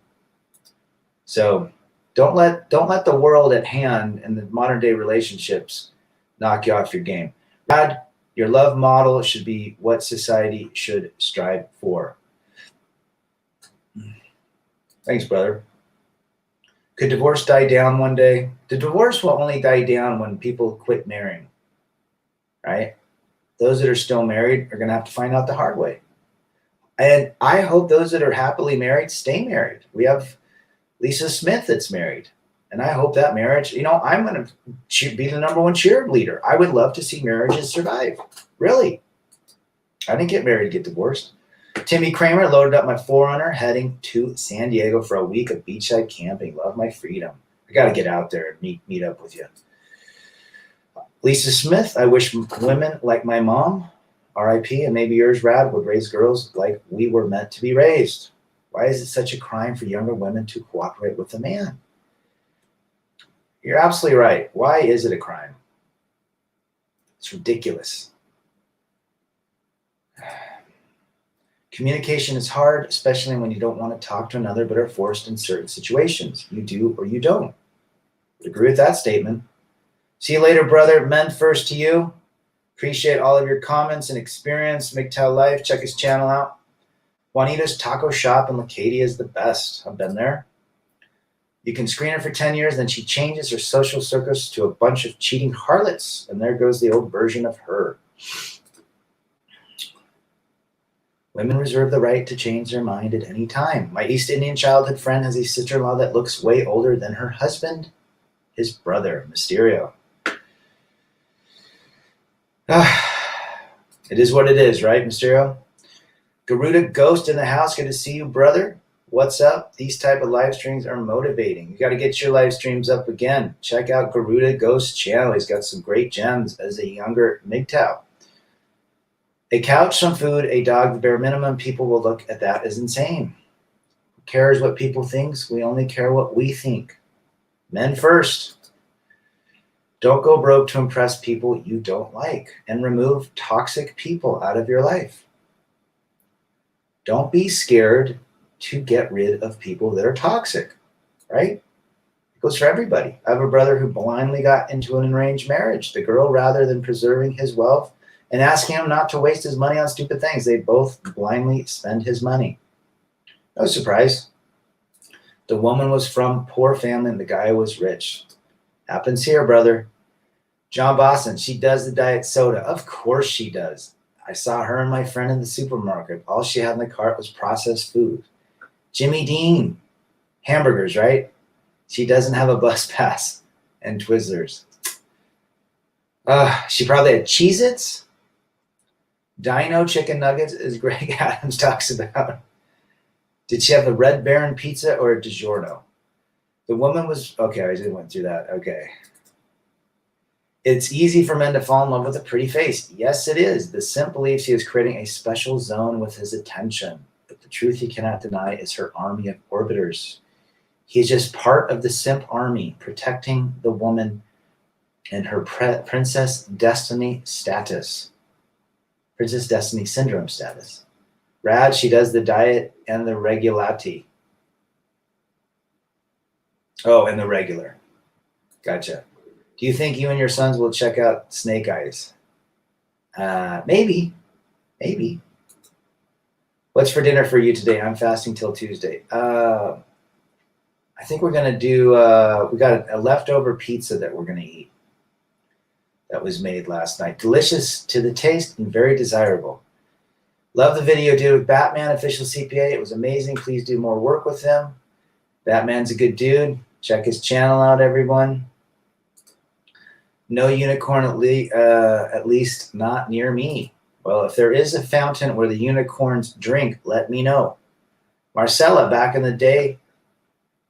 So don't let the world at hand and the modern day relationships knock you off your game. Brad, your love model should be what society should strive for. Thanks, brother. Could divorce die down one day? The divorce will only die down when people quit marrying, right? Those that are still married are going to have to find out the hard way. And I hope those that are happily married stay married. We have Lisa Smith that's married. And I hope that marriage, I'm going to be the number one cheerleader. I would love to see marriages survive. Really. I didn't get married to get divorced. Timmy Kramer loaded up my 4Runner, heading to San Diego for a week of beachside camping. Love my freedom. I got to get out there and meet up with you. Lisa Smith, I wish women like my mom, RIP, and maybe yours, Rad, would raise girls like we were meant to be raised. Why is it such a crime for younger women to cooperate with a man? You're absolutely right. Why is it a crime? It's ridiculous. Communication is hard, especially when you don't want to talk to another but are forced in certain situations. You do or you don't. Agree with that statement. See you later, brother. Men first to you. Appreciate all of your comments and experience. MGTOW Life. Check his channel out. Juanita's Taco Shop in Leucadia is the best. I've been there. You can screen her for 10 years, then she changes her social circus to a bunch of cheating harlots. And there goes the old version of her. Women reserve the right to change their mind at any time. My East Indian childhood friend has a sister-in-law that looks way older than her husband, his brother, Mysterio. It is what it is, right, Mysterio? Garuda Ghost in the house. Good to see you, brother. What's up? These type of live streams are motivating. You got to get your live streams up again. Check out Garuda Ghost's channel. He's got some great gems as a younger MGTOW. A couch, some food, a dog, the bare minimum. People will look at that as insane. Who cares what people think? We only care what we think. Men first. Don't go broke to impress people you don't like, and remove toxic people out of your life. Don't be scared to get rid of people that are toxic, right? It goes for everybody. I have a brother who blindly got into an arranged marriage. The girl, rather than preserving his wealth and asking him not to waste his money on stupid things, they both blindly spend his money. No surprise. The woman was from poor family and the guy was rich. Happens here, brother. John Boston, she does the diet soda. Of course she does. I saw her and my friend in the supermarket. All she had in the cart was processed food. Jimmy Dean, hamburgers, right? She doesn't have a bus pass and Twizzlers. She probably had Cheez-Its. Dino chicken nuggets, as Greg Adams talks about. Did she have the Red Baron pizza or a DiGiorno? The woman was, okay, I just went through that. Okay. It's easy for men to fall in love with a pretty face. Yes, it is. The simp believes he is creating a special zone with his attention. But the truth he cannot deny is her army of orbiters. He is just part of the simp army, protecting the woman and her Princess Destiny status. Princess Destiny syndrome status. Rad, she does the diet and the regulati. Oh, and the regular. Gotcha. Do you think you and your sons will check out Snake Eyes? Maybe. Maybe. What's for dinner for you today? I'm fasting till Tuesday. I think we're going to do, we got a leftover pizza that we're going to eat that was made last night. Delicious to the taste and very desirable. Love the video, dude. With Batman, official CPA. It was amazing. Please do more work with him. Batman's a good dude. Check his channel out, everyone. No unicorn, at least not near me. Well, if there is a fountain where the unicorns drink, let me know. Marcella, back in the day,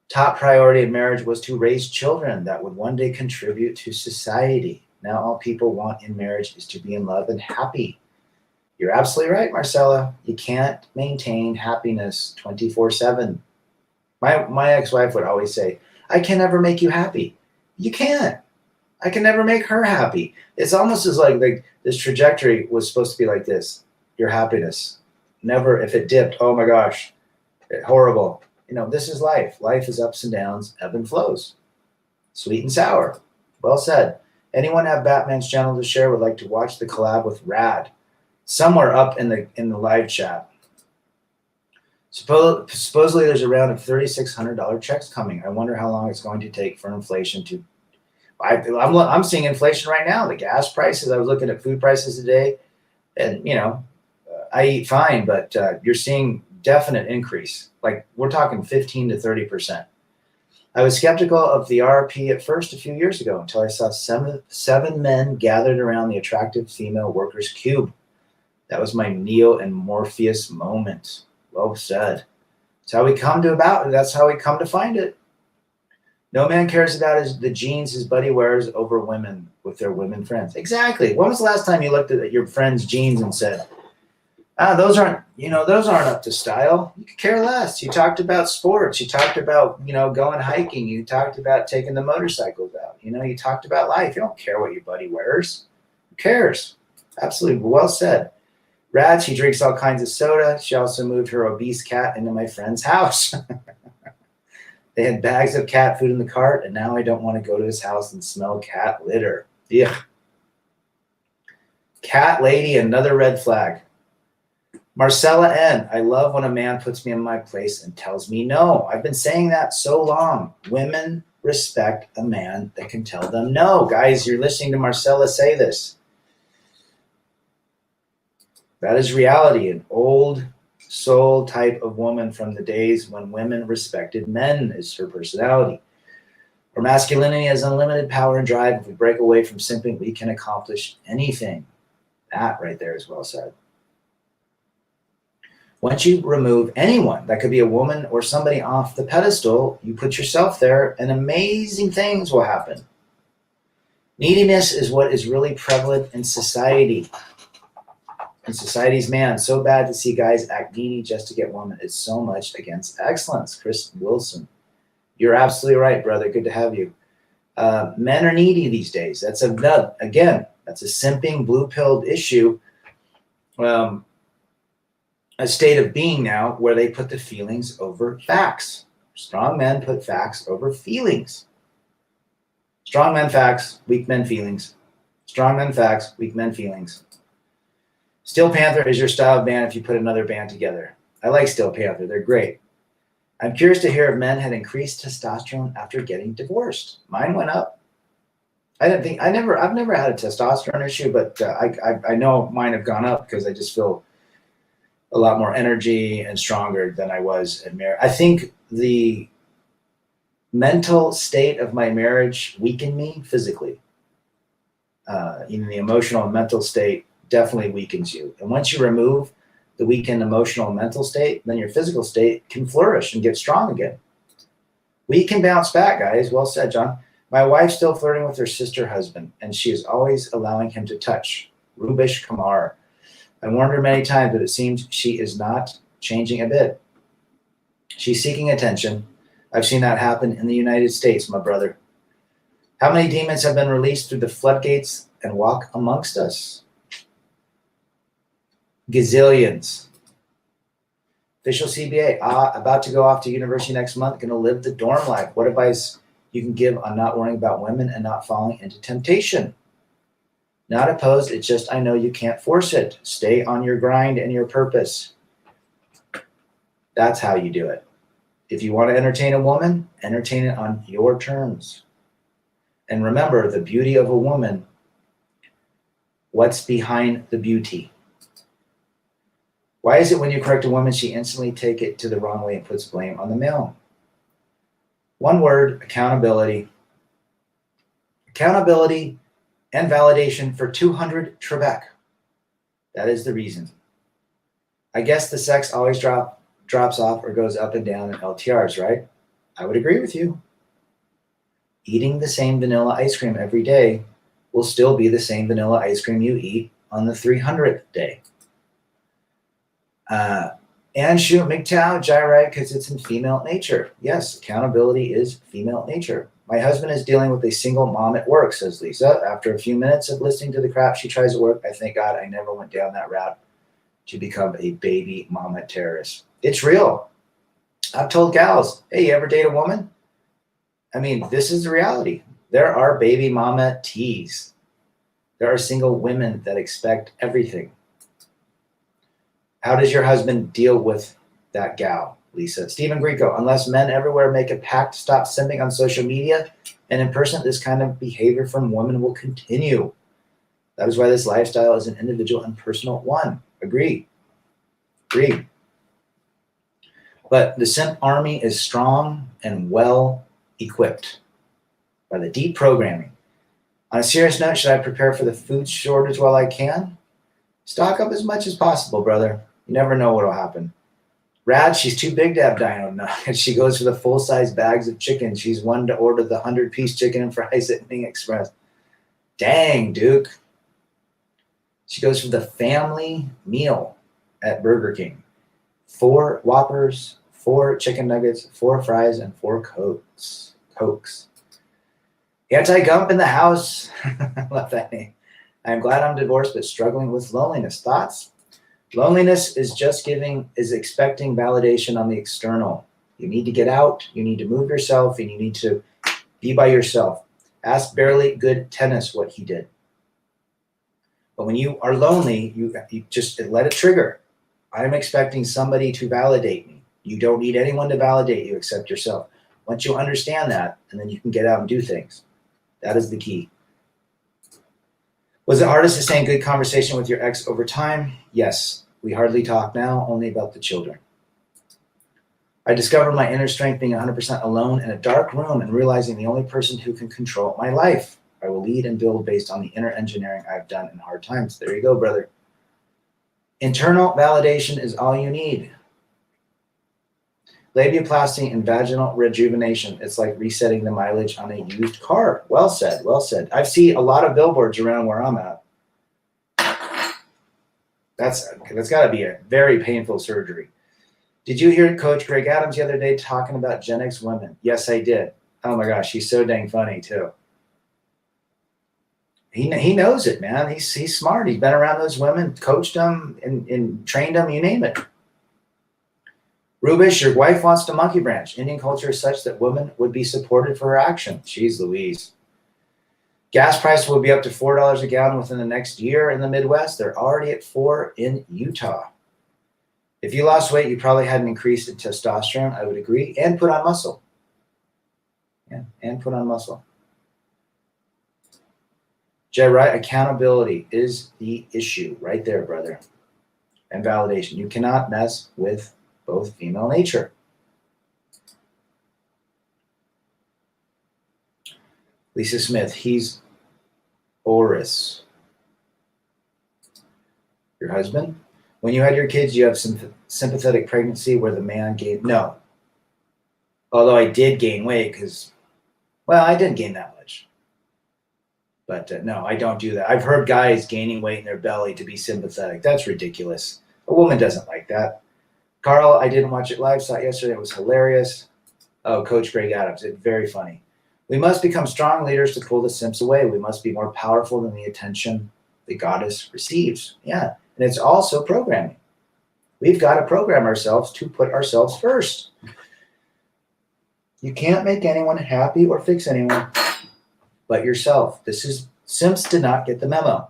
top priority of marriage was to raise children that would one day contribute to society. Now all people want in marriage is to be in love and happy. You're absolutely right, Marcella. You can't maintain happiness 24/7. My ex-wife would always say, I can never make you happy. You can't. I can never make her happy. It's almost as like this trajectory was supposed to be like this. Your happiness. Never, if it dipped, oh my gosh, horrible. You know, this is life. Life is ups and downs, ebb and flows. Sweet and sour. Well said. Anyone have Batman's channel to share would like to watch the collab with Rad? Somewhere up in the live chat. Supposedly there's a round of $3,600 checks coming. I wonder how long it's going to take for inflation to. I'm seeing inflation right now. The gas prices. I was looking at food prices today, and you know, I eat fine, but you're seeing definite increase. Like we're talking 15 to 30%. I was skeptical of the RP at first a few years ago until I saw seven men gathered around the attractive female worker's cube. That was my Neo and Morpheus moment. Well said. That's how we come to find it. No man cares about the jeans his buddy wears over women with their women friends. Exactly. When was the last time you looked at your friend's jeans and said, those aren't up to style. You could care less. You talked about sports. You talked about, going hiking. You talked about taking the motorcycles out. You talked about life. You don't care what your buddy wears. Who cares? Absolutely. Well said. Rad, she drinks all kinds of soda. She also moved her obese cat into my friend's house. They had bags of cat food in the cart, and now I don't want to go to his house and smell cat litter. Ugh. Cat lady, another red flag. Marcella N. I love when a man puts me in my place and tells me no. I've been saying that so long. Women respect a man that can tell them no. Guys, you're listening to Marcella say this. That is reality. An old soul type of woman from the days when women respected men is her personality. Her masculinity has unlimited power and drive. If we break away from simping, we can accomplish anything. That right there is well said. Once you remove anyone, that could be a woman or somebody, off the pedestal, you put yourself there and amazing things will happen. Neediness is what is really prevalent in society. In society's man, so bad to see guys act needy just to get women. It's so much against excellence. Chris Wilson. You're absolutely right, brother. Good to have you. Men are needy these days. That's that's a simping, blue-pilled issue. A state of being now where they put the feelings over facts. Strong men put facts over feelings. Strong men facts, weak men feelings. Strong men facts, weak men feelings. Steel Panther is your style of band if you put another band together. I like Steel Panther. They're great. I'm curious to hear if men had increased testosterone after getting divorced. Mine went up. I've never had a testosterone issue, but I know mine have gone up because I just feel a lot more energy and stronger than I was in marriage. I think the mental state of my marriage weakened me physically. Even the emotional and mental state definitely weakens you. And once you remove the weakened emotional and mental state, then your physical state can flourish and get strong again. We can bounce back, guys. Well said, John. My wife's still flirting with her sister husband, and she is always allowing him to touch. Rubish Kamar. I warned her many times, but it seems she is not changing a bit. She's seeking attention. I've seen that happen in the United States, my brother. How many demons have been released through the floodgates and walk amongst us? Gazillions. Official CBA, about to go off to university next month, going to live the dorm life. What advice you can give on not worrying about women and not falling into temptation? Not opposed, it's just I know you can't force it. Stay on your grind and your purpose. That's how you do it. If you want to entertain a woman, entertain it on your terms. And remember, the beauty of a woman, what's behind the beauty? Why is it when you correct a woman, she instantly takes it to the wrong way and puts blame on the male? One word, accountability. Accountability and validation for 200 Trebek. That is the reason. I guess the sex always drops off or goes up and down in LTRs, right? I would agree with you. Eating the same vanilla ice cream every day will still be the same vanilla ice cream you eat on the 300th day. And shoot, MGTOW, gyrate, because it's in female nature. Yes, accountability is female nature. My husband is dealing with a single mom at work, says Lisa. After a few minutes of listening to the crap she tries at work, I thank God I never went down that route to become a baby mama terrorist. It's real. I've told gals, hey, you ever date a woman? I mean, this is the reality. There are baby mama teas. There are single women that expect everything. How does your husband deal with that gal, Lisa? Stephen Greco, unless men everywhere make a pact to stop simping on social media and in person, this kind of behavior from women will continue. That is why this lifestyle is an individual and personal one. Agree. But the simp army is strong and well equipped by the deep programming. On a serious note, should I prepare for the food shortage while I can? Stock up as much as possible, brother. You never know what'll happen. Rad, she's too big to have dino nuggets. She goes for the full-size bags of chicken. She's one to order the 100-piece chicken and fries at Ming Express. Dang, Duke. She goes for the family meal at Burger King. 4 Whoppers, 4 chicken nuggets, 4 fries, and 4 Cokes. Anti-Gump in the house. I love that name. I'm glad I'm divorced, but struggling with loneliness. Thoughts? Loneliness is expecting validation on the external. You need to get out, you need to move yourself, and you need to be by yourself. Ask Barely Good Tennis what he did. But when you are lonely, you just let it trigger. I'm expecting somebody to validate me. You don't need anyone to validate you except yourself. Once you understand that, and then you can get out and do things. That is the key. Was it hardest to stay in good conversation with your ex over time? Yes. We hardly talk now, only about the children. I discovered my inner strength being 100% alone in a dark room and realizing the only person who can control my life. I will lead and build based on the inner engineering I've done in hard times. There you go, brother. Internal validation is all you need. Labiaplasty and vaginal rejuvenation. It's like resetting the mileage on a used car. Well said, well said. I've seen a lot of billboards around where I'm at. That's got to be a very painful surgery. Did you hear Coach Greg Adams the other day talking about Gen X women? Yes, I did. Oh my gosh, he's so dang funny too. He knows it, man. He's smart. He's been around those women, coached them, and trained them. You name it. Rubish, your wife wants to monkey branch. Indian culture is such that women would be supported for her action. Jeez Louise. Gas prices will be up to $4 a gallon within the next year in the Midwest. They're already at $4 in Utah. If you lost weight, you probably had an increase in testosterone. I would agree. And put on muscle. Yeah, and put on muscle. Jay Wright, accountability is the issue right there, brother. And validation. You cannot mess with both female nature. Lisa Smith, he's Oris. Your husband? When you had your kids, you have some sympathetic pregnancy where the man gained. No. Although I did gain weight because, well, I didn't gain that much. But no, I don't do that. I've heard guys gaining weight in their belly to be sympathetic. That's ridiculous. A woman doesn't like that. Carl, I didn't watch it live. Saw it yesterday. It was hilarious. Oh, Coach Greg Adams. It's very funny. We must become strong leaders to pull the simps away. We must be more powerful than the attention the goddess receives. Yeah. And it's also programming. We've got to program ourselves to put ourselves first. You can't make anyone happy or fix anyone but yourself. Simps did not get the memo.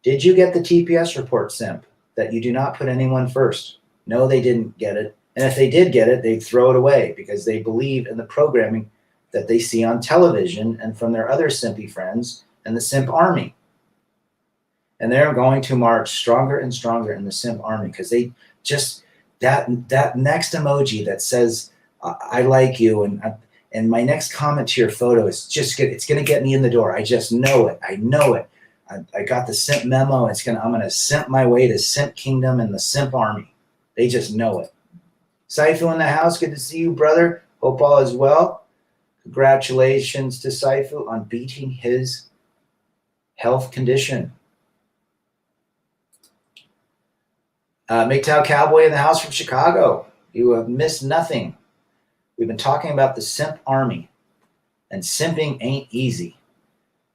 Did you get the TPS report, Simp, that you do not put anyone first? No, they didn't get it. And if they did get it, they'd throw it away because they believe in the programming that they see on television and from their other simpy friends and the simp army. And they're going to march stronger and stronger in the simp army because they just, that next emoji that says, I like you, and my next comment to your photo is just good. It's going to get me in the door. I just know it. I know it. I got the simp memo. I'm going to simp my way to simp kingdom and the simp army. They just know it. Saifu in the house. Good to see you, brother. Hope all is well. Congratulations to Saifu on beating his health condition. MGTOW Cowboy in the house from Chicago. You have missed nothing. We've been talking about the simp army, and simping ain't easy.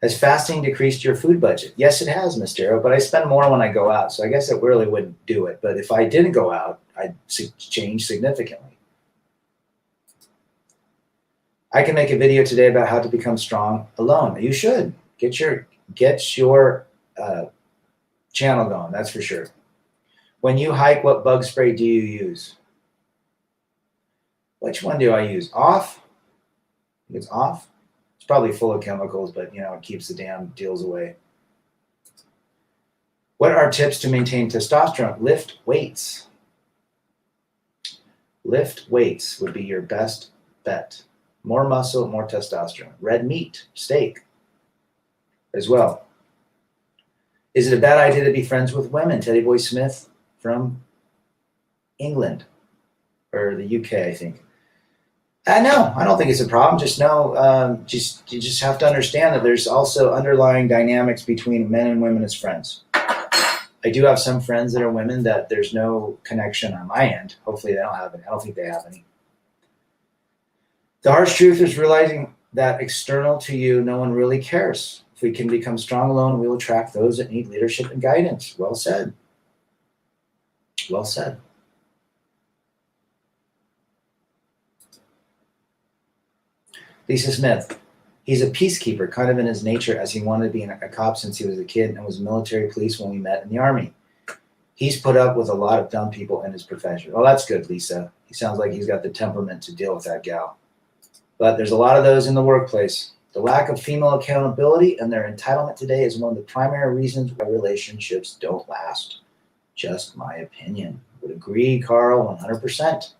Has fasting decreased your food budget? Yes, it has, Mr. Arrow, but I spend more when I go out, so I guess it really wouldn't do it. But if I didn't go out, I'd change significantly. I can make a video today about how to become strong alone. You should. Get your channel going, that's for sure. When you hike, what bug spray do you use? Which one do I use? Off? I think it's off. It's probably full of chemicals, but it keeps the damn deals away. What are tips to maintain testosterone? Lift weights. Lift weights would be your best bet. More muscle, more testosterone. Red meat, steak as well. Is it a bad idea to be friends with women? Teddy Boy Smith from England or the UK, I think. No, I don't think it's a problem. Just know, you just have to understand that there's also underlying dynamics between men and women as friends. I do have some friends that are women that there's no connection on my end. Hopefully they don't have any. I don't think they have any. The harsh truth is realizing that external to you, no one really cares. If we can become strong alone, we will attract those that need leadership and guidance. Well said. Well said. Lisa Smith. He's a peacekeeper, kind of in his nature, as he wanted to be a cop since he was a kid and was military police when we met in the Army. He's put up with a lot of dumb people in his profession. Well, that's good, Lisa. He sounds like he's got the temperament to deal with that gal. But there's a lot of those in the workplace. The lack of female accountability and their entitlement today is one of the primary reasons why relationships don't last. Just my opinion. Would agree, Carl, 100%.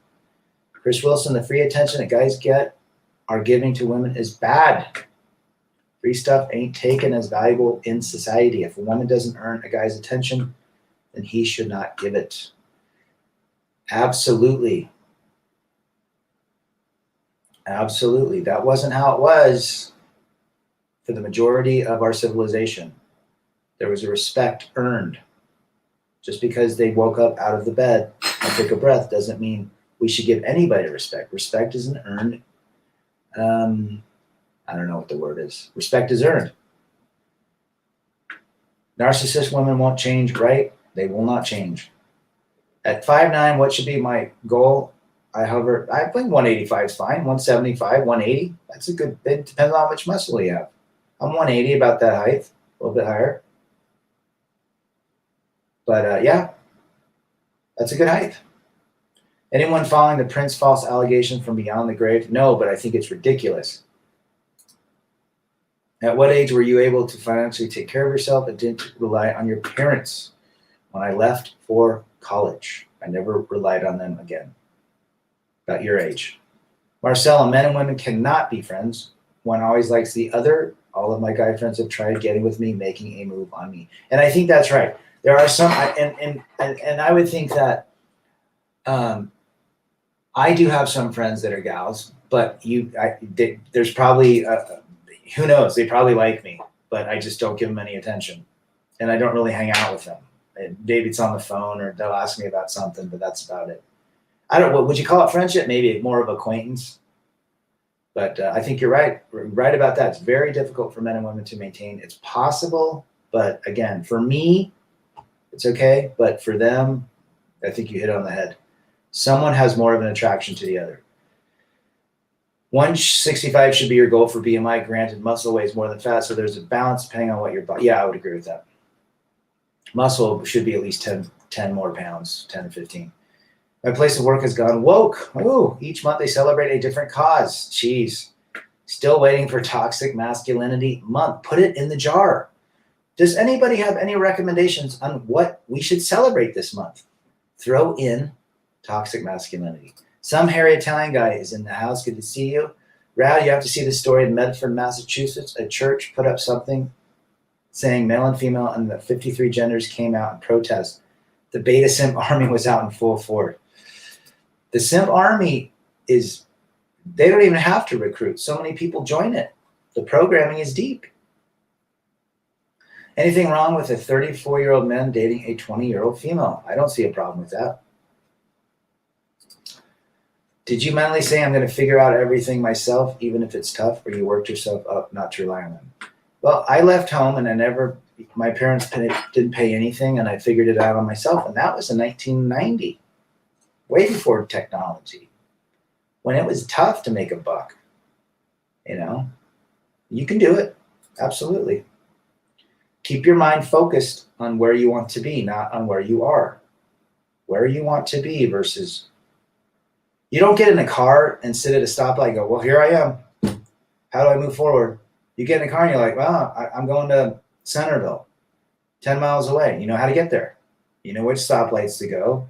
Chris Wilson, the free attention that guys are giving to women is bad. Free stuff ain't taken as valuable in society. If a woman doesn't earn a guy's attention, then he should not give it. Absolutely. Absolutely. That wasn't how it was for the majority of our civilization. There was a respect earned. Just because they woke up out of the bed and took a breath doesn't mean we should give anybody respect. Respect isn't earned. I don't know what the word is. Respect is earned. Narcissist women won't change, right? They will not change. At 5'9", what should be my goal? I think 185 is fine. 175, 180. That's a good, it depends on how much muscle you have. I'm 180, about that height, a little bit higher. But yeah, that's a good height. Anyone following the Prince false allegation from beyond the grave? No, but I think it's ridiculous. At what age were you able to financially take care of yourself and didn't rely on your parents? When I left for college, I never relied on them again. About your age. Marcella, men and women cannot be friends. One always likes the other. All of my guy friends have tried getting with me, making a move on me. And I think that's right. There are some, and I would think that I do have some friends that are gals, but there's probably, who knows, they probably like me, but I just don't give them any attention. And I don't really hang out with them. Maybe it's on the phone or they'll ask me about something, but that's about it. I don't, what would you call it, friendship? Maybe more of acquaintance. But I think you're right about that. It's very difficult for men and women to maintain. It's possible, but again, for me, it's okay. But for them, I think you hit it on the head. Someone has more of an attraction to the other. 165 should be your goal for BMI. Granted, muscle weighs more than fat, so there's a balance depending on what your body. Yeah, I would agree with that. Muscle should be at least 10 more pounds, 10 to 15. My place of work has gone woke. Ooh, each month they celebrate a different cause. Jeez. Still waiting for Toxic Masculinity Month. Put it in the jar. Does anybody have any recommendations on what we should celebrate this month? Throw in toxic masculinity. Some hairy Italian guy is in the house. Good to see you. Rad, you have to see the story in Medford, Massachusetts. A church put up something saying male and female and the 53 genders came out in protest. The beta simp army was out in full force. The simp army they don't even have to recruit. So many people join it. The programming is deep. Anything wrong with a 34-year-old man dating a 20-year-old female? I don't see a problem with that. Did you mentally say I'm going to figure out everything myself, even if it's tough, or you worked yourself up not to rely on them? Well, I left home and my parents didn't pay anything, and I figured it out on myself. And that was in 1990, way before technology, when it was tough to make a buck. You know, you can do it. Absolutely. Keep your mind focused on where you want to be, not on where you are. Where you want to be versus, you don't get in a car and sit at a stoplight and go, well, here I am. How do I move forward? You get in a car and you're like, well, I'm going to Centerville, 10 miles away. You know how to get there. You know which stoplights to go.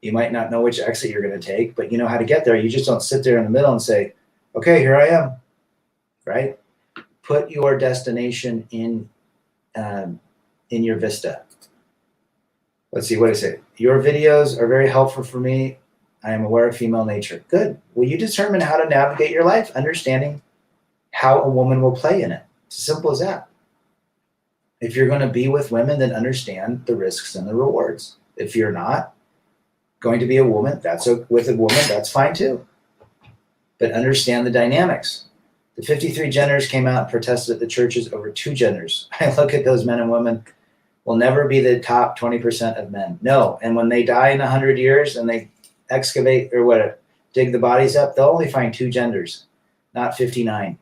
You might not know which exit you're going to take, but you know how to get there. You just don't sit there in the middle and say, okay, here I am, right? Put your destination in your vista. Let's see, what did I say? Your videos are very helpful for me. I am aware of female nature. Good. Will you determine how to navigate your life, understanding how a woman will play in it? It's as simple as that. If you're going to be with women, then understand the risks and the rewards. If you're not going to be a woman, with a woman, that's fine too. But understand the dynamics. The 53 genders came out and protested at the churches over 2 genders. I look at those men and women will never be the top 20% of men. No. And when they die in 100 years and they excavate or what, dig the bodies up, they'll only find 2 genders, not 59.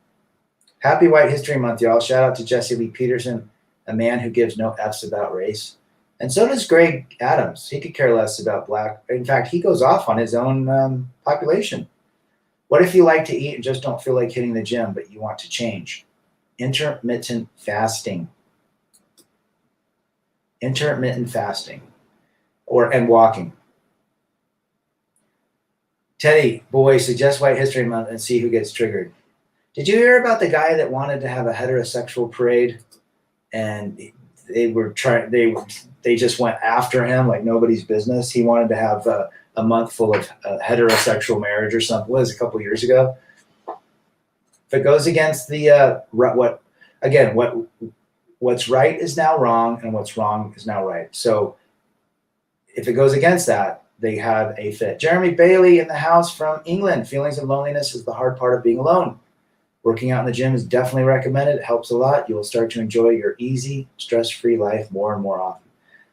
Happy White History Month, y'all. Shout out to Jesse Lee Peterson, a man who gives no F's about race. And so does Greg Adams. He could care less about black. In fact, he goes off on his own population. What if you like to eat and just don't feel like hitting the gym, but you want to change? Intermittent fasting. Intermittent fasting and walking. Teddy, boy, suggest White History Month and see who gets triggered. Did you hear about the guy that wanted to have a heterosexual parade and they just went after him like nobody's business? He wanted to have a month full of heterosexual marriage or something. It was a couple years ago. If it goes against the what's right is now wrong and what's wrong is now right. So if it goes against that, they have a fit. Jeremy Bailey in the house from England. Feelings of loneliness is the hard part of being alone. Working out in the gym is definitely recommended. It helps a lot. You will start to enjoy your easy, stress-free life more and more often.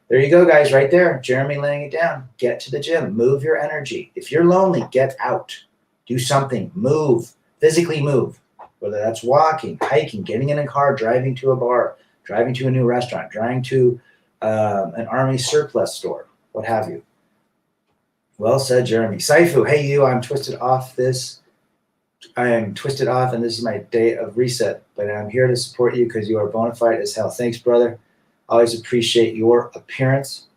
There you go, guys, right there. Jeremy laying it down. Get to the gym. Move your energy. If you're lonely, get out. Do something. Move. Physically move. Whether that's walking, hiking, getting in a car, driving to a bar, driving to a new restaurant, driving to an army surplus store, what have you. Well said, Jeremy. Saifu, hey you, I'm twisted off I am twisted off and this is my day of reset, but I'm here to support you because you are bona fide as hell. Thanks, brother. Always appreciate your appearance.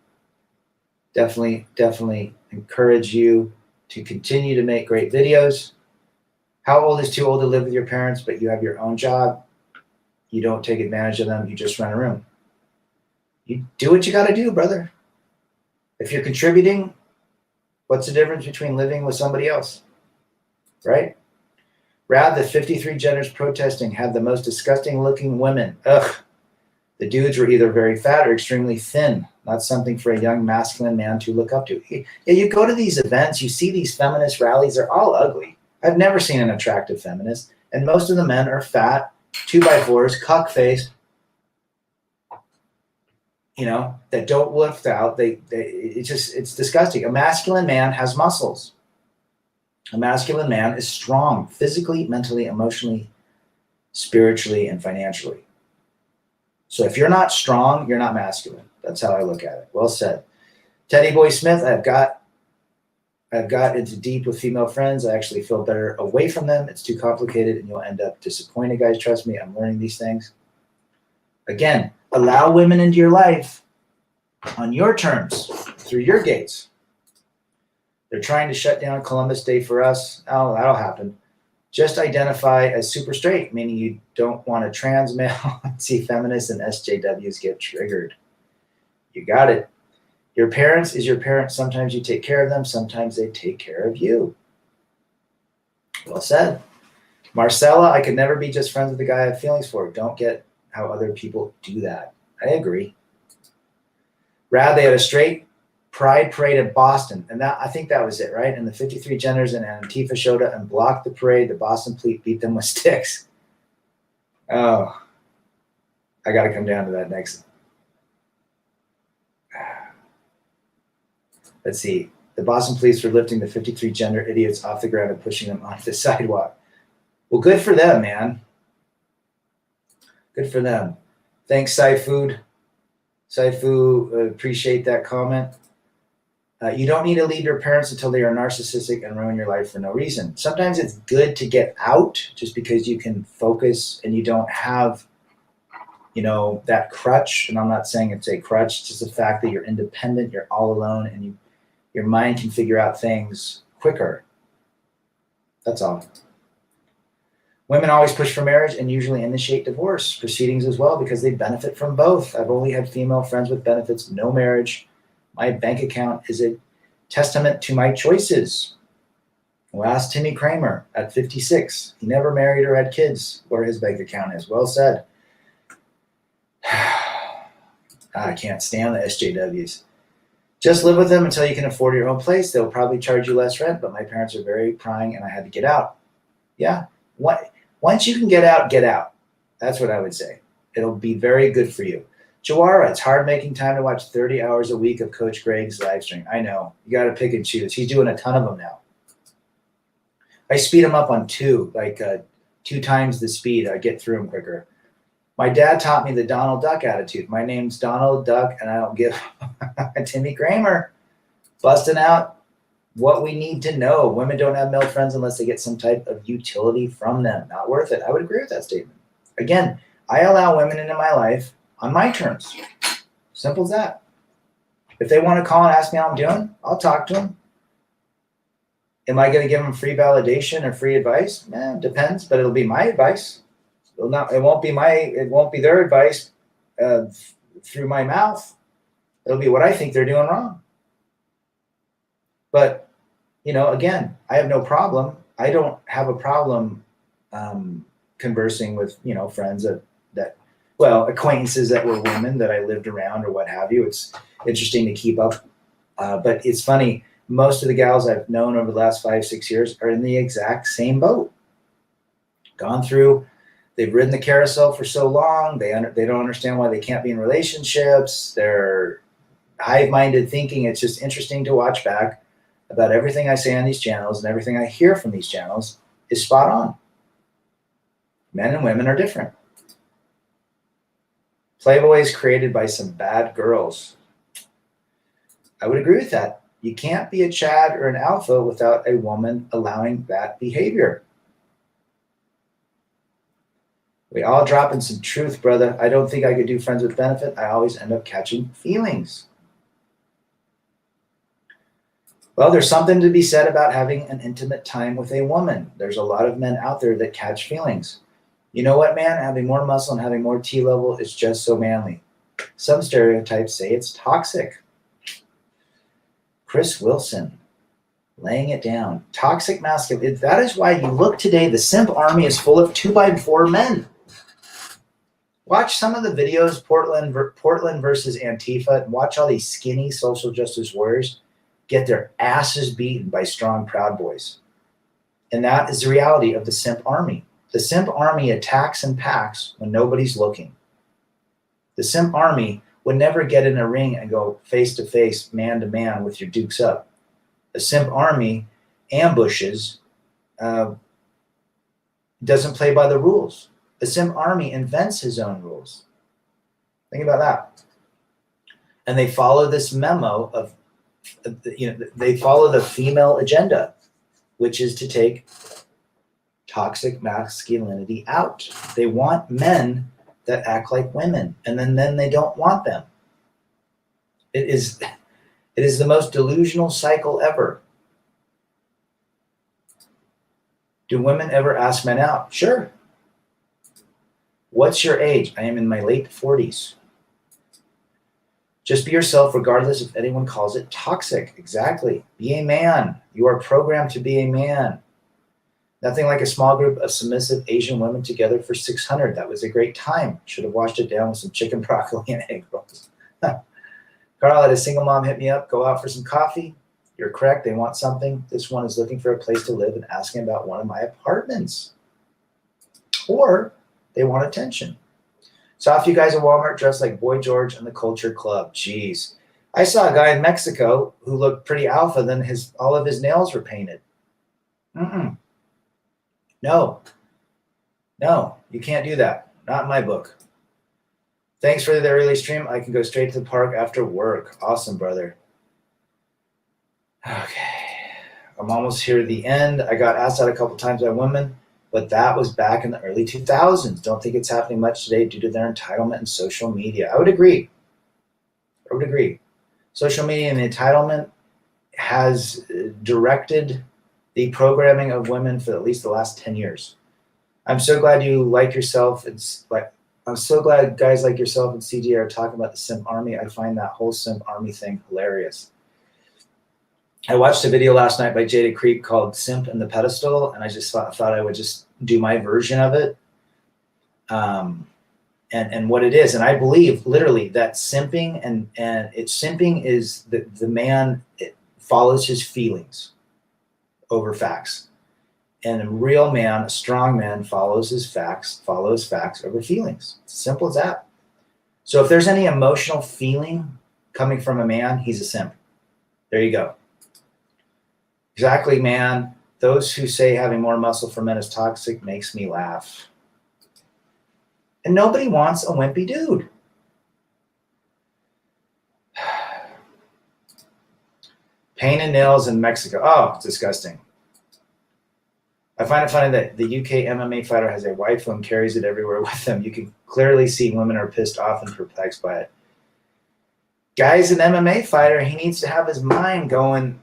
Definitely encourage you to continue to make great videos. How old is too old to live with your parents, but you have your own job? You don't take advantage of them. You just rent a room. You do what you got to do, brother. If you're contributing, what's the difference between living with somebody else? Right? Rad, the 53 genders protesting had the most disgusting looking women. Ugh. The dudes were either very fat or extremely thin. Not something for a young masculine man to look up to. Yeah, you go to these events, you see these feminist rallies, they're all ugly. I've never seen an attractive feminist. And most of the men are fat, 2x4s, cuck-faced, that don't lift out. It's disgusting. A masculine man has muscles. A masculine man is strong physically, mentally, emotionally, spiritually, and financially. So if you're not strong, you're not masculine. That's how I look at it. Well said. Teddy Boy Smith, I've got into deep with female friends. I actually feel better away from them. It's too complicated and you'll end up disappointed, guys. Trust me, I'm learning these things. Again, allow women into your life on your terms, through your gates. They're trying to shut down Columbus Day for us. Oh, that'll happen. Just identify as super straight, meaning you don't want a trans male. See feminists and SJWs get triggered. You got it. Your parents is your parents. Sometimes you take care of them. Sometimes they take care of you. Well said. Marcella, I could never be just friends with the guy I have feelings for. Don't get how other people do that. I agree. Rad, they had a straight pride parade in Boston. And I think that was it, right? And the 53 genders and Antifa showed up and blocked the parade. The Boston police beat them with sticks. Oh, I got to come down to that next. Let's see. The Boston police were lifting the 53 gender idiots off the ground and pushing them onto the sidewalk. Well, good for them, man. Good for them. Thanks, Saifu. Saifu, appreciate that comment. You don't need to leave your parents until they are narcissistic and ruin your life for no reason. Sometimes it's good to get out just because you can focus and you don't have, that crutch. And I'm not saying it's a crutch. It's just the fact that you're independent, you're all alone, and your mind can figure out things quicker. That's all. Women always push for marriage and usually initiate divorce proceedings as well because they benefit from both. I've only had female friends with benefits, no marriage. My bank account is a testament to my choices. Well, ask Timmy Kramer at 56. He never married or had kids, where his bank account is. Well said. I can't stand the SJWs. Just live with them until you can afford your own place. They'll probably charge you less rent, but my parents are very prying and I had to get out. Yeah. Once you can get out, get out. That's what I would say. It'll be very good for you. Jawara, it's hard making time to watch 30 hours a week of Coach Greg's live stream. I know. You got to pick and choose. He's doing a ton of them now. I speed them up on two times the speed. I get through them quicker. My dad taught me the Donald Duck attitude. My name's Donald Duck, and I don't give Timmy Kramer, busting out what we need to know. Women don't have male friends unless they get some type of utility from them. Not worth it. I would agree with that statement. Again, I allow women into my life on my terms. Simple as that. If they want to call and ask me how I'm doing, I'll talk to them. Am I going to give them free validation or free advice? Depends, but it'll be my advice. It won't be their advice through my mouth. It'll be what I think they're doing wrong. But, again, I have no problem. I don't have a problem conversing with, friends acquaintances that were women that I lived around or what have you. It's interesting to keep up. But it's funny. Most of the gals I've known over the last 5-6 years are in the exact same boat. Gone through, they've ridden the carousel for so long. They don't understand why they can't be in relationships. They're hive-minded thinking. It's just interesting to watch back about everything I say on these channels, and everything I hear from these channels is spot on. Men and women are different. Playboy is created by some bad girls. I would agree with that. You can't be a Chad or an alpha without a woman allowing that behavior. We all drop in some truth, brother. I don't think I could do friends with benefit. I always end up catching feelings. Well, there's something to be said about having an intimate time with a woman. There's a lot of men out there that catch feelings. You know what, man? Having more muscle and having more T level is just so manly. Some stereotypes say it's toxic. Chris Wilson, laying it down. Toxic masculinity. That is why you look today, the simp army is full of 2x4 men. Watch some of the videos, Portland versus Antifa, and watch all these skinny social justice warriors get their asses beaten by strong Proud Boys. And that is the reality of the simp army. The simp army attacks and packs when nobody's looking. The simp army would never get in a ring and go face to face, man to man with your dukes up. A simp army ambushes, doesn't play by the rules. A simp army invents his own rules. Think about that. And they follow this memo of, they follow the female agenda, which is to take toxic masculinity out. They want men that act like women, and then they don't want them. It is the most delusional cycle ever. Do women ever ask men out? Sure. What's your age? I am in my late 40s. Just be yourself regardless if anyone calls it toxic. Exactly. Be a man. You are programmed to be a man. Nothing like a small group of submissive Asian women together for 600. That was a great time. Should have washed it down with some chicken broccoli and egg rolls. Carl, had a single mom hit me up. Go out for some coffee. You're correct. They want something. This one is looking for a place to live and asking about one of my apartments. Or they want attention. Saw a few guys at Walmart dressed like Boy George and the Culture Club. Jeez. I saw a guy in Mexico who looked pretty alpha, then all of his nails were painted. No, you can't do that. Not in my book. Thanks for the early stream. I can go straight to the park after work. Awesome, brother. Okay. I'm almost here at the end. I got asked out a couple times by women, but that was back in the early 2000s. Don't think it's happening much today due to their entitlement and social media. I would agree. Social media and entitlement has directed the programming of women for at least the last 10 years. I'm so glad you like yourself. I'm so glad guys like yourself and CJ are talking about the simp army. I find that whole simp army thing hilarious. I watched a video last night by Jada Creep called Simp and the Pedestal, and I just thought I would just do my version of it and what it is. And I believe literally that simping simping is the man follows his feelings over facts. And a real man, a strong man, follows facts over feelings. It's as simple as that. So if there's any emotional feeling coming from a man, he's a simp. There you go. Exactly, man. Those who say having more muscle for men is toxic makes me laugh. And nobody wants a wimpy dude. Pain in nails in Mexico. Oh, it's disgusting. I find it funny that the UK MMA fighter has a waifu and carries it everywhere with them. You can clearly see women are pissed off and perplexed by it. Guy's an MMA fighter. He needs to have his mind going.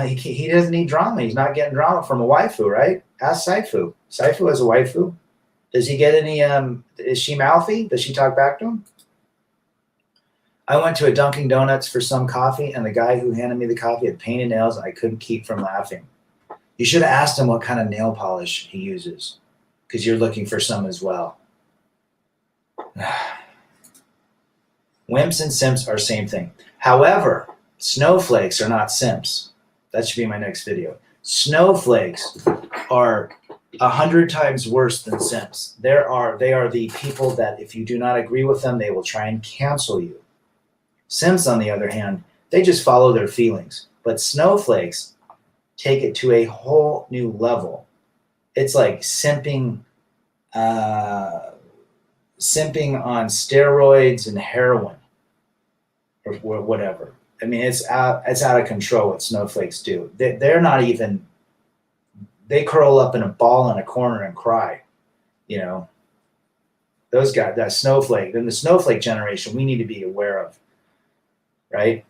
He doesn't need drama. He's not getting drama from a waifu, right? Ask Saifu. Saifu has a waifu. Does he get any? Is she mouthy? Does she talk back to him? I went to a Dunkin' Donuts for some coffee, and the guy who handed me the coffee had painted nails, and I couldn't keep from laughing. You should have asked him what kind of nail polish he uses, because you're looking for some as well. Wimps and simps are same thing. However, snowflakes are not simps. That should be my next video. Snowflakes are 100 times worse than simps. They are the people that if you do not agree with them, they will try and cancel you. Simps, on the other hand, they just follow their feelings. But snowflakes take it to a whole new level. It's like simping on steroids and heroin or whatever. I mean, it's out of control what snowflakes do. They're not even, they curl up in a ball in a corner and cry, you know. Those guys, that snowflake, then the snowflake generation, we need to be aware of, right?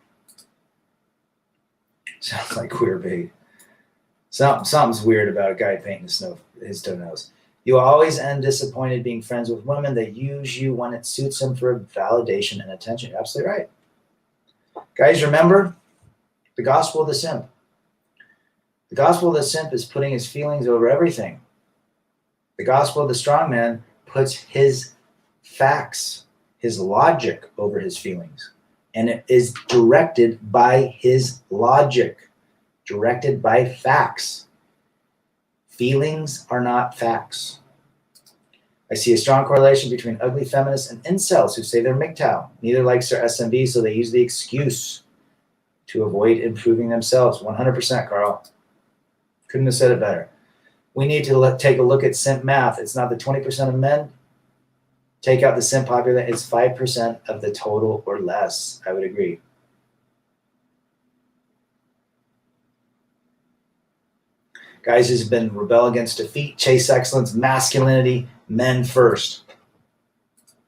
Sounds like queerbait. Something's weird about a guy painting his toenails. You always end disappointed being friends with women that use you when it suits them for validation and attention. You're absolutely right. Guys, remember the gospel of the simp. The gospel of the simp is putting his feelings over everything. The gospel of the strong man puts his facts, his logic over his feelings. And it is directed by his logic, directed by facts. Feelings are not facts. I see a strong correlation between ugly feminists and incels who say they're MGTOW. Neither likes their SMV, so they use the excuse to avoid improving themselves. 100%, Carl. Couldn't have said it better. We need to take a look at simp math. It's not the 20% of men. Take out the simp population. It's 5% of the total or less. I would agree. Guys, who's been rebel against defeat, chase excellence, masculinity, men first.